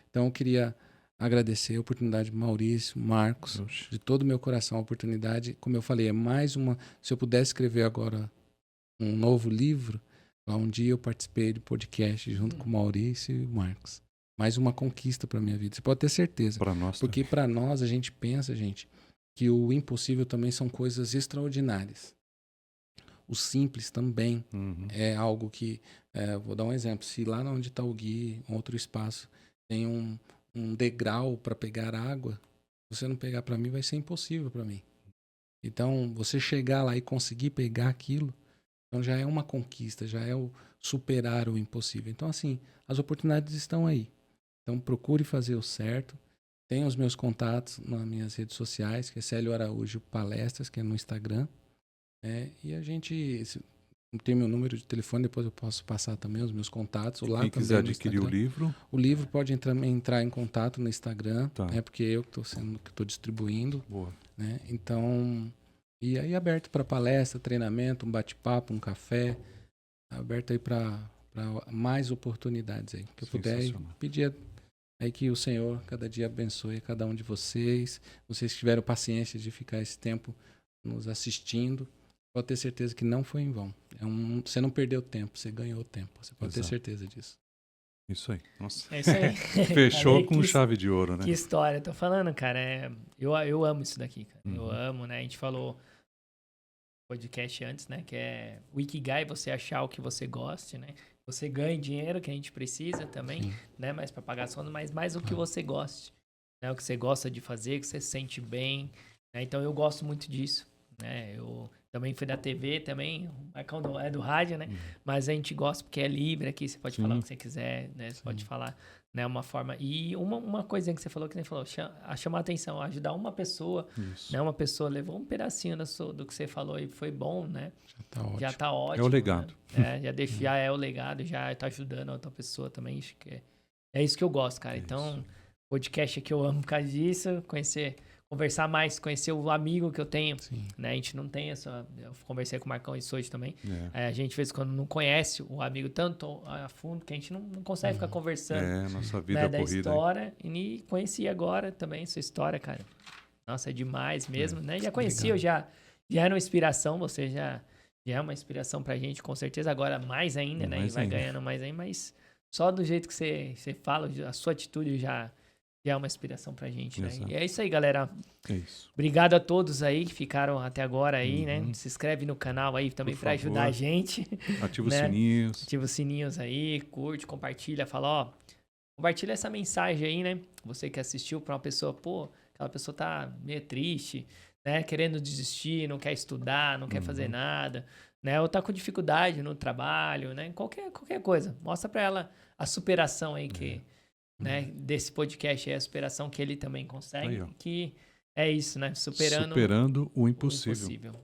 Então eu queria agradecer a oportunidade, Maurício, Marcos, de todo o meu coração a oportunidade. Como eu falei, é mais uma... Se eu pudesse escrever agora um novo livro, um dia eu participei de podcast junto com o Maurício e o Marcos. Mais uma conquista para minha vida. Você pode ter certeza.
Para nós.
Porque para nós, a gente pensa, gente, que o impossível também são coisas extraordinárias. O simples também é algo que... vou dar um exemplo. Se lá onde está o Gui, outro espaço, tem um degrau para pegar água, você não pegar para mim, vai ser impossível para mim. Então, você chegar lá e conseguir pegar aquilo, então já é uma conquista, já é o superar o impossível. Então, assim, as oportunidades estão aí. Então, procure fazer o certo. Tenho os meus contatos nas minhas redes sociais, que é Célio Araújo Palestras, que é no Instagram. E a gente... Tem meu número de telefone, depois eu posso passar também os meus contatos. Lá
quem
também
quiser adquirir o livro...
O livro pode entrar em contato no Instagram,
Tá.
Porque eu que estou distribuindo.
Boa.
Né? Então, e aí aberto para palestra, treinamento, um bate-papo, um café. Aberto aí para mais oportunidades aí. Que eu puder pedir aí que o Senhor cada dia abençoe cada um de vocês. Vocês tiveram paciência de ficar esse tempo nos assistindo. Pode ter certeza que não foi em vão. Você não perdeu tempo, você ganhou tempo. Você pode ter certeza disso.
Isso aí. Nossa.
É isso aí.
Fechou
Falei,
com chave de ouro, né?
Que história. Tô falando, cara. Eu amo isso daqui, cara. Eu
Uhum.
amo, né? A gente falou podcast antes, né? Que é o Ikigai, você achar o que você goste, né? Você ganha dinheiro, que a gente precisa também,
Sim.
né? Mas para pagar as contas, mas mais o que você goste. Né? O que você gosta de fazer, que você se sente bem. Né? Então, eu gosto muito disso, né? Eu também fui da TV, também. O Marcão é do rádio, né? Mas a gente gosta porque é livre aqui. Você pode
Sim.
falar o que você quiser, né? Você pode falar, né? Uma forma... E uma coisinha que você falou, chamar a atenção, ajudar uma pessoa,
Isso.
né? Uma pessoa levou um pedacinho do que você falou e foi bom, né?
Já tá ótimo.
Já tá ótimo.
É o legado.
Né? Já é o legado, já tá ajudando a outra pessoa também. Acho que é isso que eu gosto, cara.
É
então,
isso.
podcast aqui eu amo por causa disso. Conversar mais, conhecer o amigo que eu tenho.
Sim.
Né? A gente não tem essa... Eu conversei com o Marcão isso hoje também.
É.
A gente, de vez em quando, não conhece o amigo tanto a fundo que a gente não consegue ficar conversando.
Nossa vida
Né?
é
Da
corrida.
história. E conheci agora também sua história, cara. Nossa, é demais mesmo, né? Já conhecia, já era uma inspiração, você já é uma inspiração pra gente, com certeza. Agora mais ainda, né?
Mais
E vai
ainda.
ganhando mais ainda, mas só do jeito que você fala, a sua atitude já é uma inspiração pra gente, né?
Exato.
E é isso aí, galera.
É isso.
Obrigado a todos aí que ficaram até agora aí, né?
Uhum.
Se inscreve no canal aí também
Por
pra ajudar
favor.
a gente.
Ativa os
Né?
sininhos.
Ativa os sininhos aí, curte, compartilha, fala, ó, compartilha essa mensagem aí, né? Você que assistiu pra uma pessoa, pô, aquela pessoa tá meio triste, né? Querendo desistir, não quer estudar, não quer fazer nada, né? Ou tá com dificuldade no trabalho, né? Qualquer coisa. Mostra pra ela a superação aí que, né? Desse podcast aí, a superação que ele também consegue.
Aí, ó.
Que é isso, né?
Superando o
o
impossível.
impossível.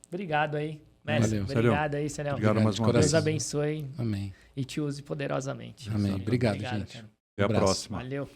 Obrigado aí, mestre.
Valeu.
Obrigado aí, Celão.
Obrigado mais
de
uma
Deus
vez.
coração.
abençoe
Amém.
e te use poderosamente.
Amém. Obrigado,
Obrigado,
gente.
cara.
Até a
Abraço.
próxima.
Valeu.